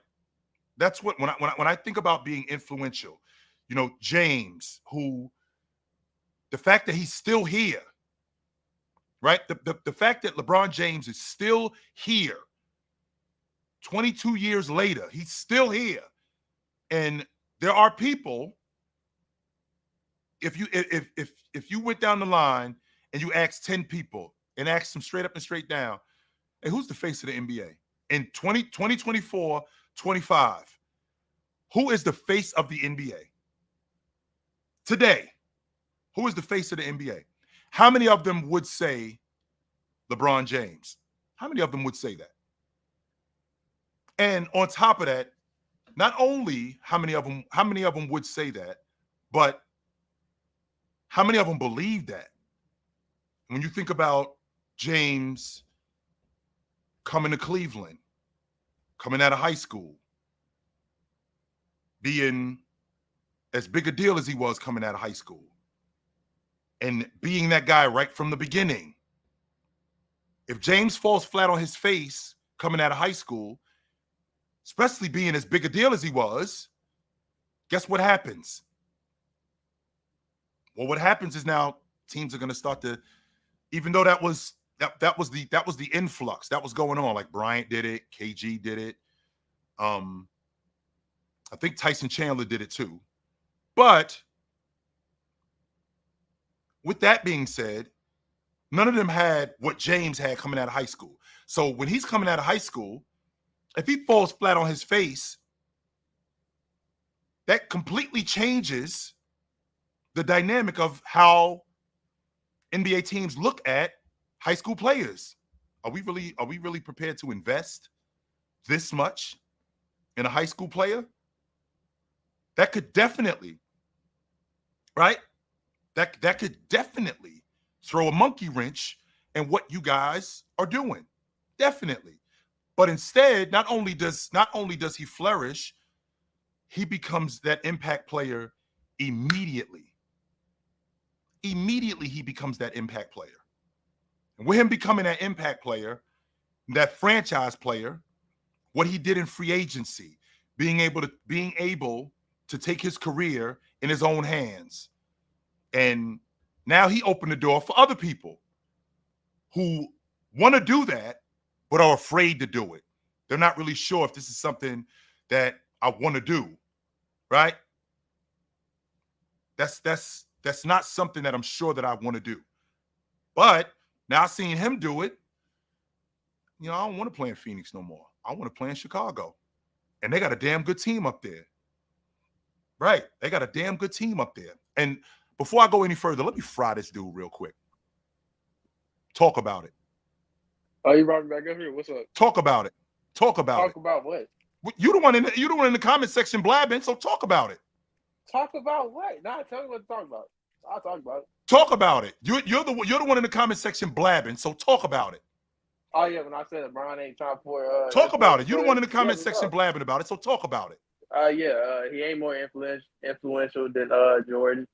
when I think about being influential, you know, James, who, the fact that he's still here, right? The fact that LeBron James is still here 22 years later, he's still here. And there are people, if you went down the line and you asked 10 people and asked them straight up and straight down, hey, who's the face of the NBA? In 2024, 25, who is the face of the NBA? Today, who is the face of the NBA? How many of them would say LeBron James? How many of them would say that? And on top of that, not only how many of them would say that, but how many of them believe that? When you think about James coming to Cleveland, coming out of high school, being as big a deal as he was coming out of high school, and being that guy right from the beginning. If James falls flat on his face coming out of high school, especially being as big a deal as he was, guess what happens? Well, what happens is now teams are going to start to, even though that was the influx that was going on. Like Bryant did it, KG did it. I think Tyson Chandler did it too. But with that being said, None of them had what James had coming out of high school. So when he's coming out of high school, if he falls flat on his face, that completely changes the dynamic of how NBA teams look at high school players. Are we really prepared to invest this much in a high school player? That could definitely, right? That could definitely throw a monkey wrench in what you guys are doing. Definitely. But instead, not only does he flourish, he becomes that impact player immediately. Immediately he becomes that impact player. And with him becoming that impact player, that franchise player, what he did in free agency, being able to take his career in his own hands. And now he opened the door for other people who want to do that, but are afraid to do it. They're not really sure if this is something that I want to do, right? That's not something that I'm sure that I want to do. But now seeing him do it, I don't want to play in Phoenix no more. I want to play in Chicago. And they got a damn good team up there. Right. They got a damn good team up there. And before I go any further, let me fry this dude real quick. Talk about it. Oh, you brought me back up here? What's up? Talk about it. Talk about what? You the one in the comment section blabbing, so talk about it. Talk about what? Nah, tell me what to talk about. I'll talk about it. Talk about it. You're the one in the comment section blabbing, so talk about it. Oh yeah, when I said LeBron ain't top 4. Talk about it. You're the one in the comment section blabbing about it, so talk about it. He ain't more influential than Jordan.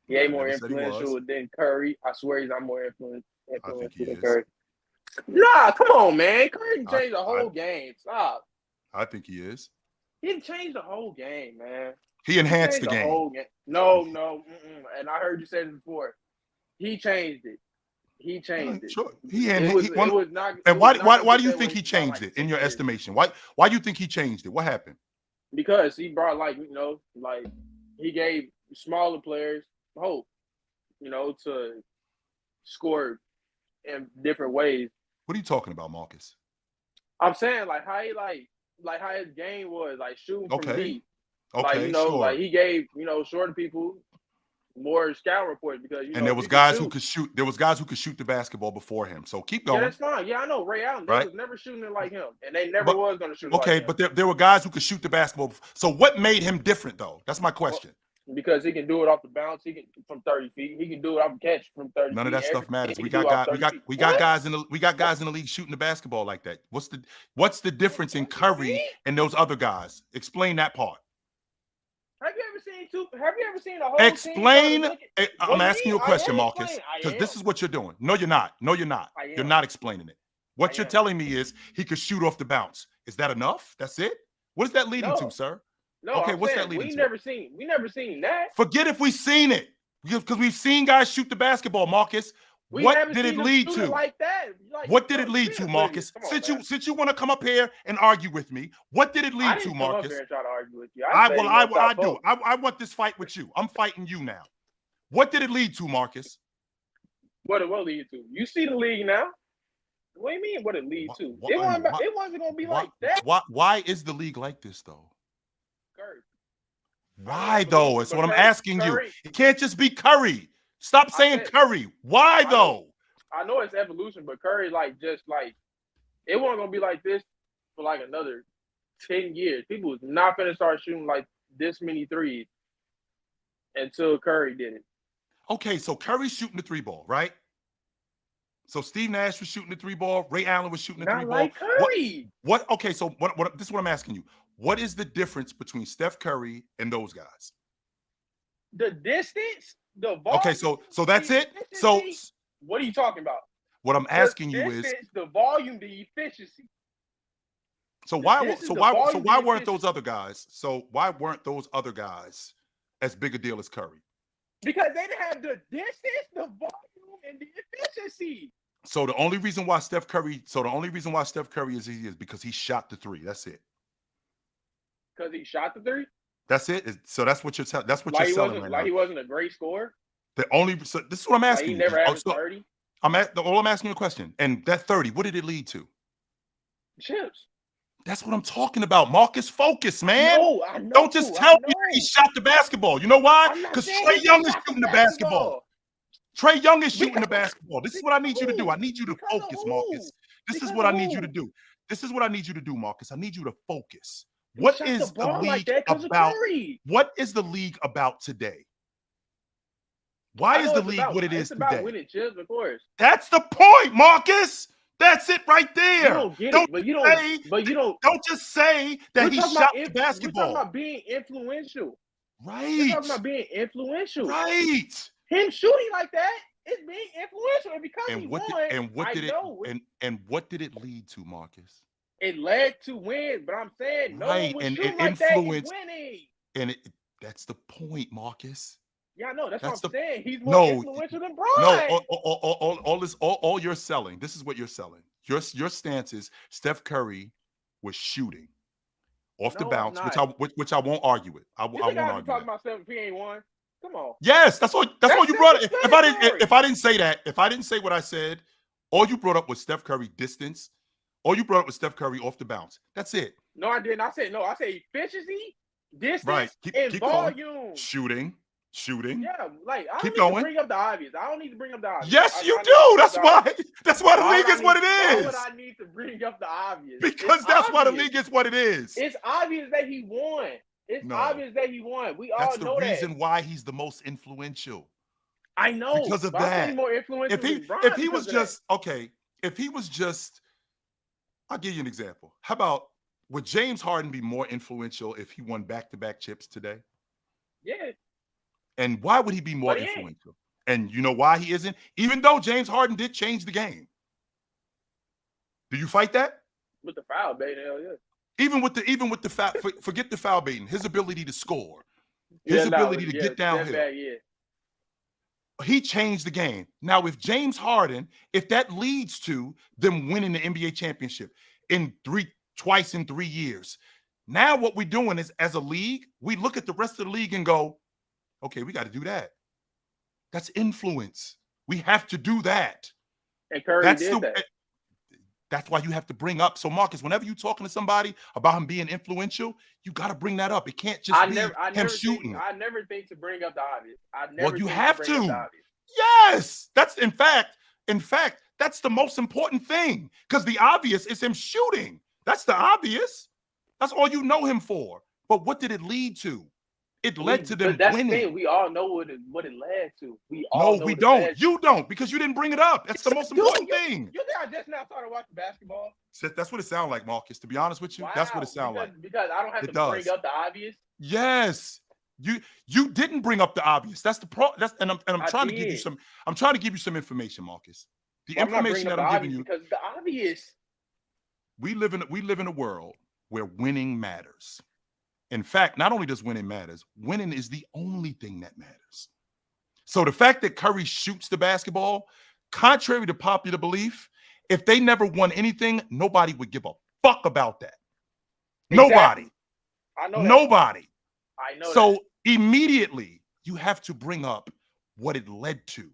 He ain't more influential than Curry. I swear he's not more influential than Curry. Nah, come on, man. Curry changed the whole game. Stop. I think he is. He didn't change the whole game, man. He enhanced the game. Whole game. No. And I heard you say this before. He changed it. Sure. Why do you think he changed it in your estimation? Why do you think he changed it? What happened? Because he brought he gave smaller players hope, to score in different ways. What are you talking about, Marcus? I'm saying how his game was shooting from deep. Okay, sure. He gave shorter people more scout reports because there was guys who could shoot. There was guys who could shoot the basketball before him. So keep going. Yeah, that's fine. Yeah, I know Ray Allen. They was never shooting it like him, and they never was going to shoot. Okay, like him. But there were guys who could shoot the basketball. So what made him different, though? That's my question. Because he can do it off the bounce. He can from 30 feet. He can do it off the catch from 30 feet. None of that stuff matters. We got guys in the league shooting the basketball like that. What's the difference in Curry and those other guys? Explain that part. Have you ever seen a whole Explain. team? I'm asking you a question, Marcus, because this is what you're doing. No, you're not. You're not explaining it. What you're telling me is he could shoot off the bounce. Is that enough? That's it? What is that leading to, sir? No. Okay, what's that leading to? We never seen that. Forget if we've seen it, because we've seen guys shoot the basketball, Marcus. What did it lead to? What did it lead to, Marcus? Since you want to come up here and argue with me, what did it lead to, Marcus? I didn't come up here and try to argue with you. I do. I want this fight with you. I'm fighting you now. What did it lead to, Marcus? What did it lead to? You see the league now. What do you mean? What it lead to? It wasn't gonna be like that. Why is the league like this though? Curry. Why though? That's what I'm asking you. It can't just be Curry. Stop saying Curry. Why though? I know it's evolution, but Curry, it wasn't gonna be like this for another 10 years. People was not gonna start shooting this many threes until Curry did it. Okay, so Curry's shooting the 3-ball, right? So Steve Nash was shooting the 3-ball. Ray Allen was shooting the 3-ball. Like Curry. What? Okay, so what? This is what I'm asking you. What is the difference between Steph Curry and those guys? The distance. The volume, okay, so that's it. So what are you talking about? What I'm asking you is the volume, the efficiency. So why weren't those other guys? So why weren't those other guys as big a deal as Curry? Because they didn't have the distance, the volume, and the efficiency. So the only reason why Steph Curry is because he shot the 3. That's it. Because he shot the 3. That's it. So that's what you're telling right now. He wasn't a great scorer. So this is what I'm asking. He never averaged 30. I'm asking you a question. And that 30, what did it lead to? Chips. That's what I'm talking about. Marcus, focus, man. No, I know. Don't just tell me that he shot the basketball. You know why? Because Trae Young is shooting the basketball. Trae Young is shooting the basketball. This is what I need you to do. I need you to focus, Marcus. This is what I need you to do. This is what I need you to do, Marcus. I need you to focus. What is the league about? What is the league about today? Why is the league what it is today? It's about winning chips, of course. That's the point, Marcus. That's it right there. You don't get it, but you don't. Don't just say that he shot the basketball. We're talking about being influential. Right. We're talking about being influential. Right. Him shooting like that is being influential, and because he won, what did it lead to, Marcus? It led to wins, but I'm saying no one was shooting like that is winning. And that's the point, Marcus. Yeah, I know. That's what I'm saying. He's more influential than Bron. No, all you're selling. This is what you're selling. Your stance is Steph Curry was shooting off the bounce, which I won't argue with. I won't argue. Talking about Steph if he ain't won. Come on. Yes, that's all you brought. If I didn't say that, if I didn't say what I said, all you brought up was Steph Curry distance. All you brought up was Steph Curry off the bounce. That's it. No, I didn't. I said efficiency, distance, right. And volume. Going. Shooting. Yeah, like I don't need to bring up the obvious. I don't need to bring up the obvious. Yes, you do. That's why the league is what it is. Why would I need to bring up the obvious? Because that's why the league is what it is. It's obvious that he won. Obvious that he won. We all know that. That's the reason why he's the most influential. I know. Because of that. More influential if he was just okay, if he was just, I'll give you an example. How about would James Harden be more influential if he won back-to-back chips today? Yeah. And why would he be more influential? And you know why he isn't? Even though James Harden did change the game. Do you fight that? With the foul baiting, hell yeah. Even with the foul, forget the foul baiting. His ability to score, his ability to get downhill. He changed the game. Now, if James Harden, if that leads to them winning the NBA championship twice in 3 years, now what we're doing is, as a league, we look at the rest of the league and go, okay, we got to do that. That's influence. We have to do that. And Curry did that. That's why you have to bring up. So, Marcus, whenever you're talking to somebody about him being influential, you got to bring that up. It can't just be him shooting. I never think to bring up the obvious. Well, you have to. Yes. That's, in fact, that's the most important thing, because the obvious is him shooting. That's the obvious. That's all you know him for. But what did it lead to? It led to them winning. The thing. We all know what it led to. We don't. You don't, because you didn't bring it up. That's the most important thing. You think I just now started watching basketball? That's what it sounds like, Marcus. To be honest with you, that's what it sounds like. Because I don't have to bring up the obvious. Yes, you didn't bring up the obvious. That's the problem. And I'm trying to give you some. I'm trying to give you some information, Marcus. The information that I'm giving you, because the obvious. We live in a world where winning matters. In fact, not only does winning matters, winning is the only thing that matters. So the fact that Curry shoots the basketball, contrary to popular belief, if they never won anything, nobody would give a fuck about that. Exactly. Nobody. I know that. Nobody. I know. So immediately you have to bring up what it led to.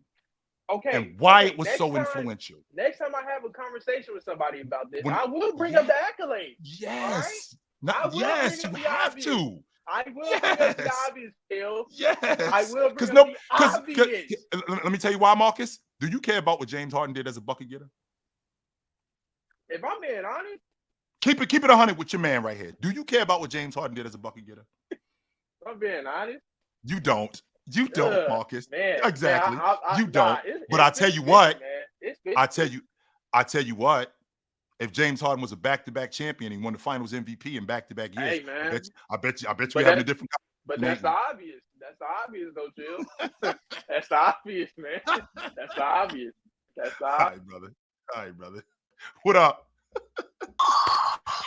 Okay. And why it was so influential. Next time I have a conversation with somebody about this, I will bring up the accolades. Yes. Yes, you have to. I will bring up the obvious, Phil. Yes. I will bring up the obvious. Let me tell you why, Marcus. Do you care about what James Harden did as a bucket getter? If I'm being honest. Keep it 100 with your man right here. Do you care about what James Harden did as a bucket getter? If I'm being honest. You don't. You don't, Marcus. Man, exactly. Man, you don't. But I tell you what. I tell you what. If James Harden was a back-to-back champion, he won the Finals MVP in back-to-back years. Hey, man. I bet you we're having a different. But that's the obvious. That's the obvious, though, Jill. That's the obvious, man. That's the obvious. That's the obvious. All right, brother. What up?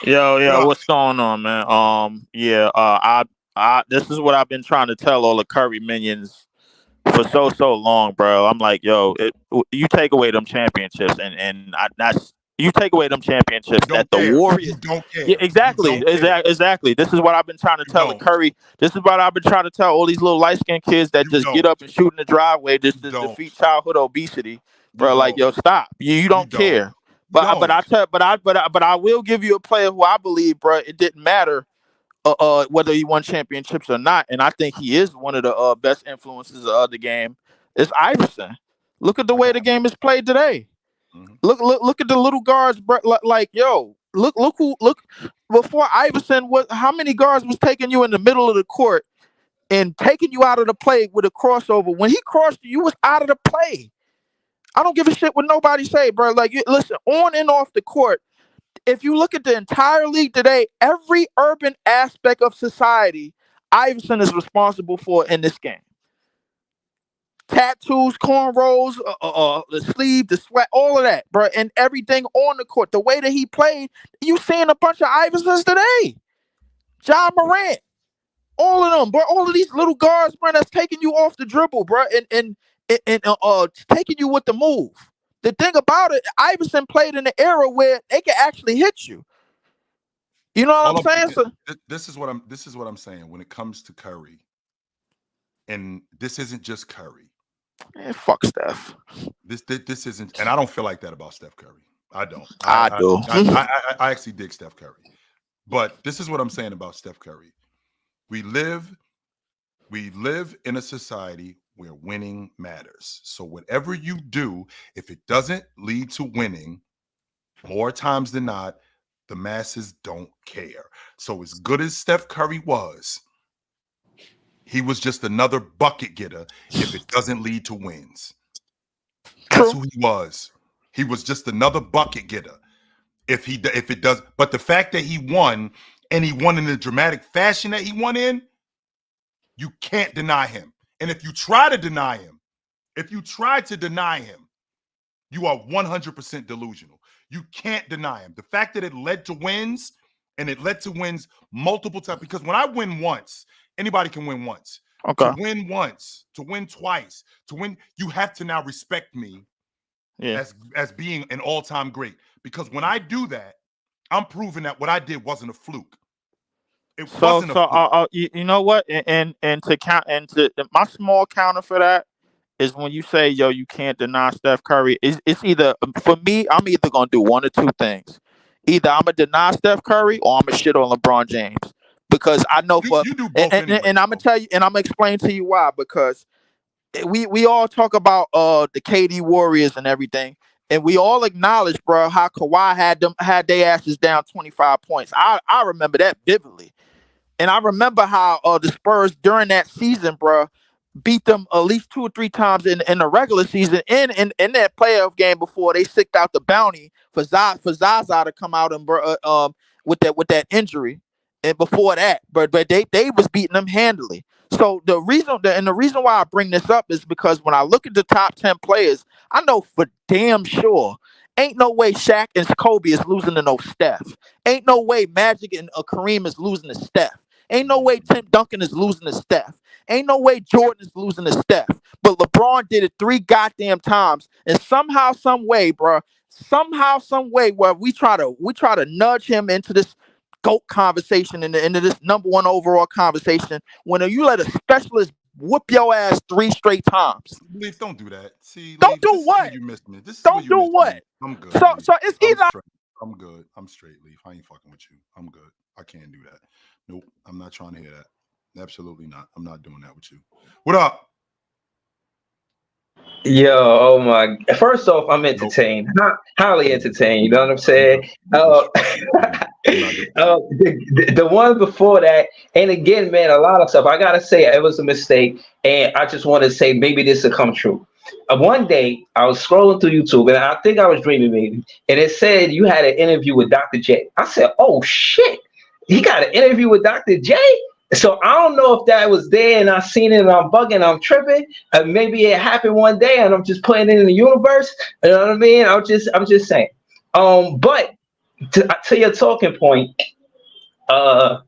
Yo, what's going on, man? I this is what I've been trying to tell all the Curry minions for so long, bro. I'm like, yo, you take away them championships, you take away them championships that the Warriors. You don't care. Yeah, exactly. This is what I've been trying to tell the Curry. This is what I've been trying to tell all these little light-skinned kids that just get up and shoot in the driveway just to defeat childhood obesity. bro. Like, yo, stop. You don't care. But I will give you a player who I believe, bro, it didn't matter whether he won championships or not, and I think he is one of the best influences of the game. It's Iverson. Look at the way the game is played today. Mm-hmm. Look at the little guards, bro. Like, yo, look before Iverson, how many guards was taking you in the middle of the court and taking you out of the play with a crossover? When he crossed you, you was out of the play. I don't give a shit what nobody say, bro. Like, listen, on and off the court, if you look at the entire league today, every urban aspect of society, Iverson is responsible for in this game. Tattoos, cornrows, the sleeve, the sweat, all of that, bro, and everything on the court. The way that he played, you seeing a bunch of Iversons today. Ja Morant, all of them, bro. All of these little guards, bro, that's taking you off the dribble, bro, and taking you with the move. The thing about it, Iverson played in an era where they can actually hit you. You know what I'm saying? So, this is what I'm saying when it comes to Curry. And this isn't just Curry. Man, fuck Steph. This isn't, and I don't feel like that about Steph Curry. I don't. I do. I actually dig Steph Curry. But this is what I'm saying about Steph Curry. We live in a society where winning matters. So whatever you do, if it doesn't lead to winning, more times than not, the masses don't care. So as good as Steph Curry was, he was just another bucket getter if it doesn't lead to wins. That's who he was. He was just another bucket getter if it does. But the fact that he won, and he won in the dramatic fashion that he won in, you can't deny him. And if you try to deny him, you are 100% delusional. You can't deny him. The fact that it led to wins, and it led to wins multiple times, because when I win once, anybody can win once. Okay. To win once, to win twice, to win, you have to now respect me as being an all-time great. Because when I do that, I'm proving that what I did wasn't a fluke. It wasn't a fluke. You know what? And to count, and to my small counter for that is when you say, yo, you can't deny Steph Curry. It's either, for me, I'm either gonna do one or two things. Either I'm gonna deny Steph Curry or I'm gonna shit on LeBron James. Because I know you do both anyway, and I'm gonna tell you, and I'm gonna explain to you why. Because we all talk about the KD Warriors and everything, and we all acknowledge, bro, how Kawhi had their asses down 25 points. I remember that vividly, and I remember how the Spurs during that season, bro, beat them at least 2 or 3 times in the regular season, and in that playoff game before they sicked out the bounty for Zaza to come out and with that injury. And before that, but they was beating them handily. So the reason why I bring this up is because when I look at the top 10 players, I know for damn sure ain't no way Shaq and Kobe is losing to no Steph. Ain't no way Magic and Kareem is losing to Steph. Ain't no way Tim Duncan is losing to Steph. Ain't no way Jordan is losing to Steph. But LeBron did it 3 goddamn times, and somehow, some way, bro, where we try to nudge him into this GOAT conversation, into this number 1 overall conversation, when you let a specialist whoop your ass 3 straight times. Leaf, don't do that. See, don't do what? You missed me. Don't do what? I'm good. So it's either I'm good. I'm straight, Leaf. I ain't fucking with you. I'm good. I can't do that. Nope. I'm not trying to hear that. Absolutely not. I'm not doing that with you. What up? Yo, oh my! First off, I'm entertained, highly entertained. You know what I'm saying? The one before that, and again, man, a lot of stuff. I gotta say, it was a mistake, and I just want to say maybe this will come true. One day, I was scrolling through YouTube, and I think I was dreaming, maybe, and it said you had an interview with Dr. J. I said, "Oh shit, he got an interview with Dr. J." So I don't know if that was there and I seen it and I'm bugging, I'm tripping. Maybe it happened one day and I'm just putting it in the universe. You know what I mean? I'm just saying. But to your talking point, the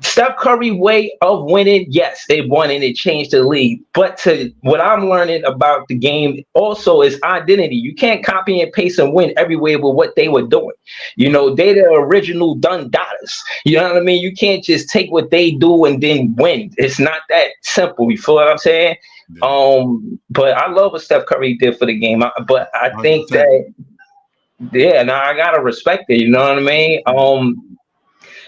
Steph Curry way of winning, yes, they won and it changed the league. But to what I'm learning about the game also is identity. You can't copy and paste and win everywhere with what they were doing. You know, they the original done datas. You know what I mean? You can't just take what they do and then win. It's not that simple. You feel what I'm saying? But I love what Steph Curry did for the game. But I think 100%. that, yeah, now I gotta respect it. You know what I mean?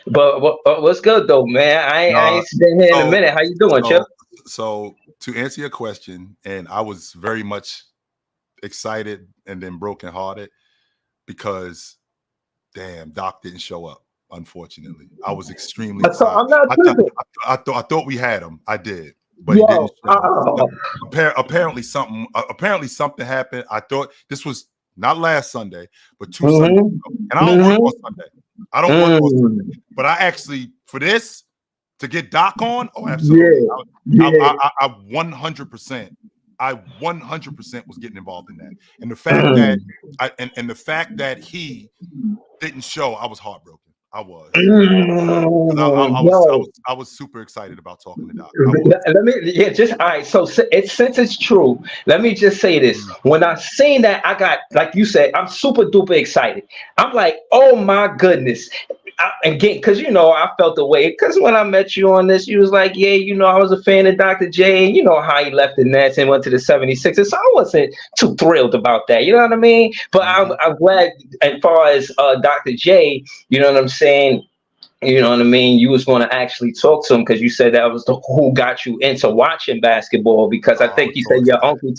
But what's good though, man? I ain't been here in a minute. How you doing, Chip? So to answer your question, and I was very much excited and then brokenhearted because, damn, Doc didn't show up. Unfortunately, I was extremely excited. I'm not tripping. I thought we had him. I did, but he didn't show up. Apparently something happened. I thought this was not last Sunday, but 2 Sundays ago. And I don't work on Sunday. I don't work on Sunday. But I actually, for this, to get Doc on, oh, absolutely. I 100%. I 100% was getting involved in that. And the fact that the fact that he didn't show, I was heartbroken. I was. I was super excited about talking to Doc. Let me, all right. So since it's true, let me just say this. When I seen that, I got, like you said, I'm super duper excited. I'm like, oh my goodness. Again, because I felt the way, because when I met you on this, you was like, yeah, I was a fan of Dr. J, and you know how he left the Nets and went to the 76ers, so I wasn't too thrilled about that, you know what I mean? But I'm glad, as far as Dr. J, you know what I'm saying, you know what I mean, you was going to actually talk to him, because you said that was who got you into watching basketball, because I think you said your uncle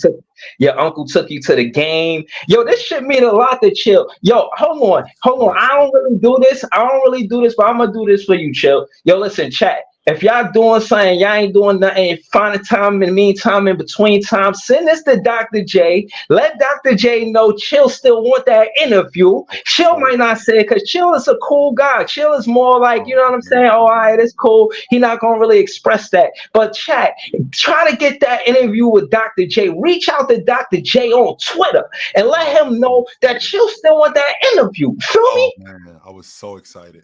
took you to the game. Yo, this shit mean a lot to Chill. Yo, hold on. I don't really do this, but I'm gonna do this for you, Chill. Yo, listen, chat. If y'all doing something, y'all ain't doing nothing, find a time in the meantime, in between time, send this to Dr. J. Let Dr. J know Chill still want that interview. Chill might not say it, because Chill is a cool guy. Chill is more like, you know what I'm saying? Oh, all right, it's cool. He not going to really express that. But chat, try to get that interview with Dr. J. Reach out to Dr. J on Twitter and let him know that Chill still want that interview. Feel me? Man, I was so excited.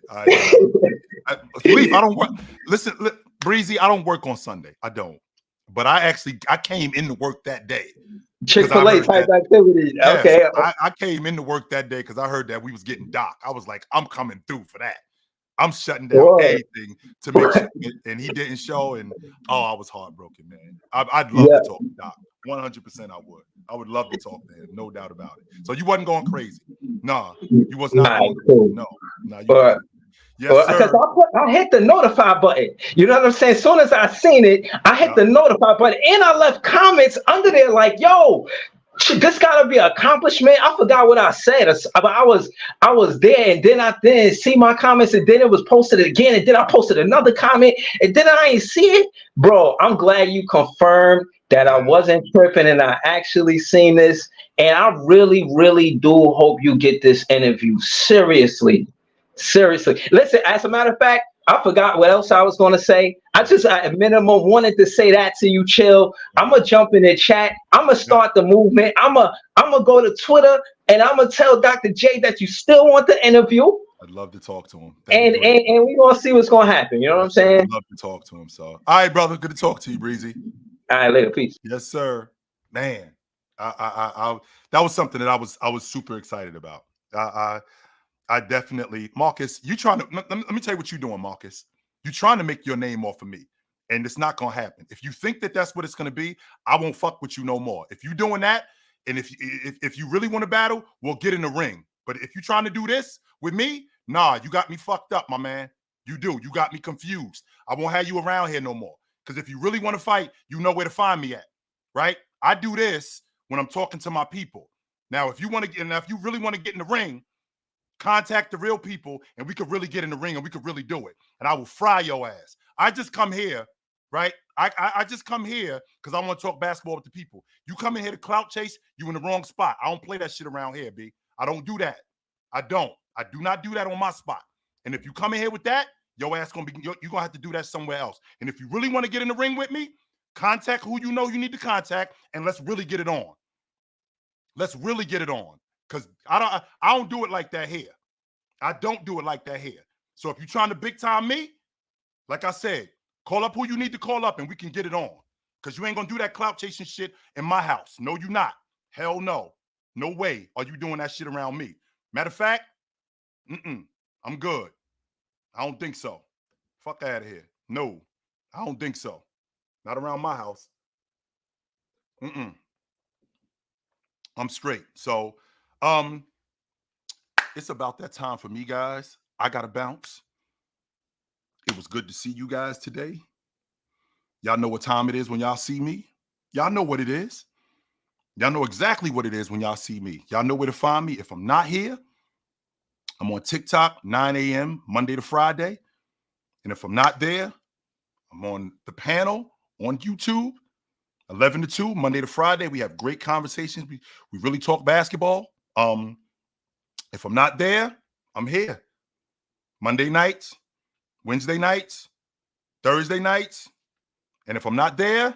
Leaf, I don't work. Listen, Breezy, I don't work on Sunday. I don't. But I came into work that day. Chick-fil-A type activity. Yes, okay. I came into work that day because I heard that we was getting Doc. I was like, I'm coming through for that. I'm shutting down anything to make sure. And he didn't show. And I was heartbroken, man. I'd love to talk to Doc. 100% I would. I would love to talk to him. No doubt about it. So you wasn't going crazy. Nah, you was not going crazy. No, you wasn't. Yes, sir. Because I hit the notify button. You know what I'm saying? As soon as I seen it, I hit the notify button, and I left comments under there like, yo, this gotta be an accomplishment. I forgot what I said. I was there, and then I didn't see my comments, and then it was posted again, and then I posted another comment, and then I ain't see it. Bro, I'm glad you confirmed that I wasn't tripping and I actually seen this. And I really, really do hope you get this interview. Seriously. Listen, as a matter of fact, I forgot what else I was going to say. I just at minimum wanted to say that to you, Chill. I'm going to jump in the chat. I'm going to start the movement. I'm going to go to Twitter, and I'm going to tell Dr. J that you still want the interview. I'd love to talk to him. And we're going to see what's going to happen. You know what I'm saying? I'd love to talk to him. So, all right, brother. Good to talk to you, Breezy. All right, later. Peace. Yes, sir. Man, that was something that I was super excited about. I definitely, Marcus, you trying to, let me tell you what you're doing, Marcus. You're trying to make your name off of me, and it's not going to happen. If you think that that's what it's going to be, I won't fuck with you no more. If you're doing that, and if you really want to battle, we'll get in the ring. But if you're trying to do this with me, nah, you got me fucked up, my man. You do. You got me confused. I won't have you around here no more. Because if you really want to fight, you know where to find me at, right? I do this when I'm talking to my people. Now, if you really want to get in the ring, contact the real people, and we could really get in the ring, and we could really do it. And I will fry your ass. I just come here, right? I just come here because I want to talk basketball with the people. You come in here to clout chase, you in the wrong spot. I don't play that shit around here, B. I don't do that. I do not do that on my spot. And if you come in here with that, your ass you're gonna have to do that somewhere else. And if you really want to get in the ring with me, contact who you know you need to contact, and let's really get it on. Let's really get it on. Because I don't do it like that here. I don't do it like that here. So if you're trying to big time me, like I said, call up who you need to call up and we can get it on. Because you ain't going to do that clout chasing shit in my house. No, you not. Hell no. No way are you doing that shit around me. Matter of fact, I'm good. I don't think so. Fuck out of here. No, I don't think so. Not around my house. I'm straight. So, it's about that time for me, guys. I gotta bounce. It was good to see you guys today. Y'all know what time it is when y'all see me. Y'all know what it is. Y'all know exactly what it is when y'all see me. Y'all know where to find me. If I'm not here, I'm on TikTok, 9 a.m., Monday to Friday. And if I'm not there, I'm on the panel on YouTube, 11 to 2, Monday to Friday. We have great conversations. We really talk basketball. If I'm not there, I'm here. Monday nights, Wednesday nights, Thursday nights. And if I'm not there,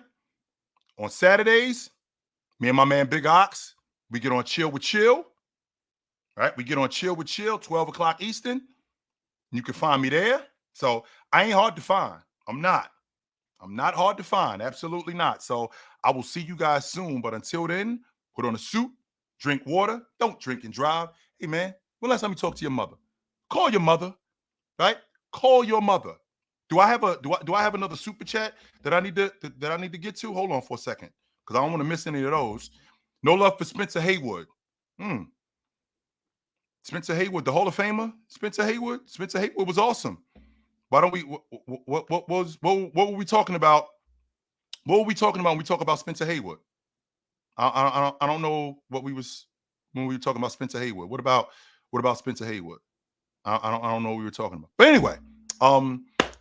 on Saturdays, me and my man Big Ox, we get on Chill with Chill. Right? We get on Chill with Chill, 12 o'clock Eastern. You can find me there. So I ain't hard to find. I'm not hard to find. Absolutely not. So I will see you guys soon. But until then, put on a suit, drink water. Don't drink and drive. Hey, man, when last time you talk to your mother? Call your mother, right? Call your mother. Do I have another super chat that I need to get to? Hold on for a second, because I don't want to miss any of those. No love for Spencer Haywood. Spencer Haywood, the Hall of Famer. Spencer Haywood was awesome. Why don't we? What were we talking about? What were we talking about when we talk about Spencer Haywood? I don't know what we was when we were talking about Spencer Haywood. What about Spencer Haywood? I don't know what we were talking about. But anyway,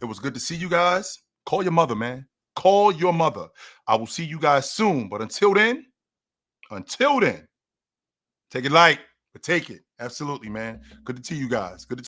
it was good to see you guys. Call your mother, man. Call your mother. I will see you guys soon. But until then, take it light, but take it. Absolutely, man. Good to see you guys. Good to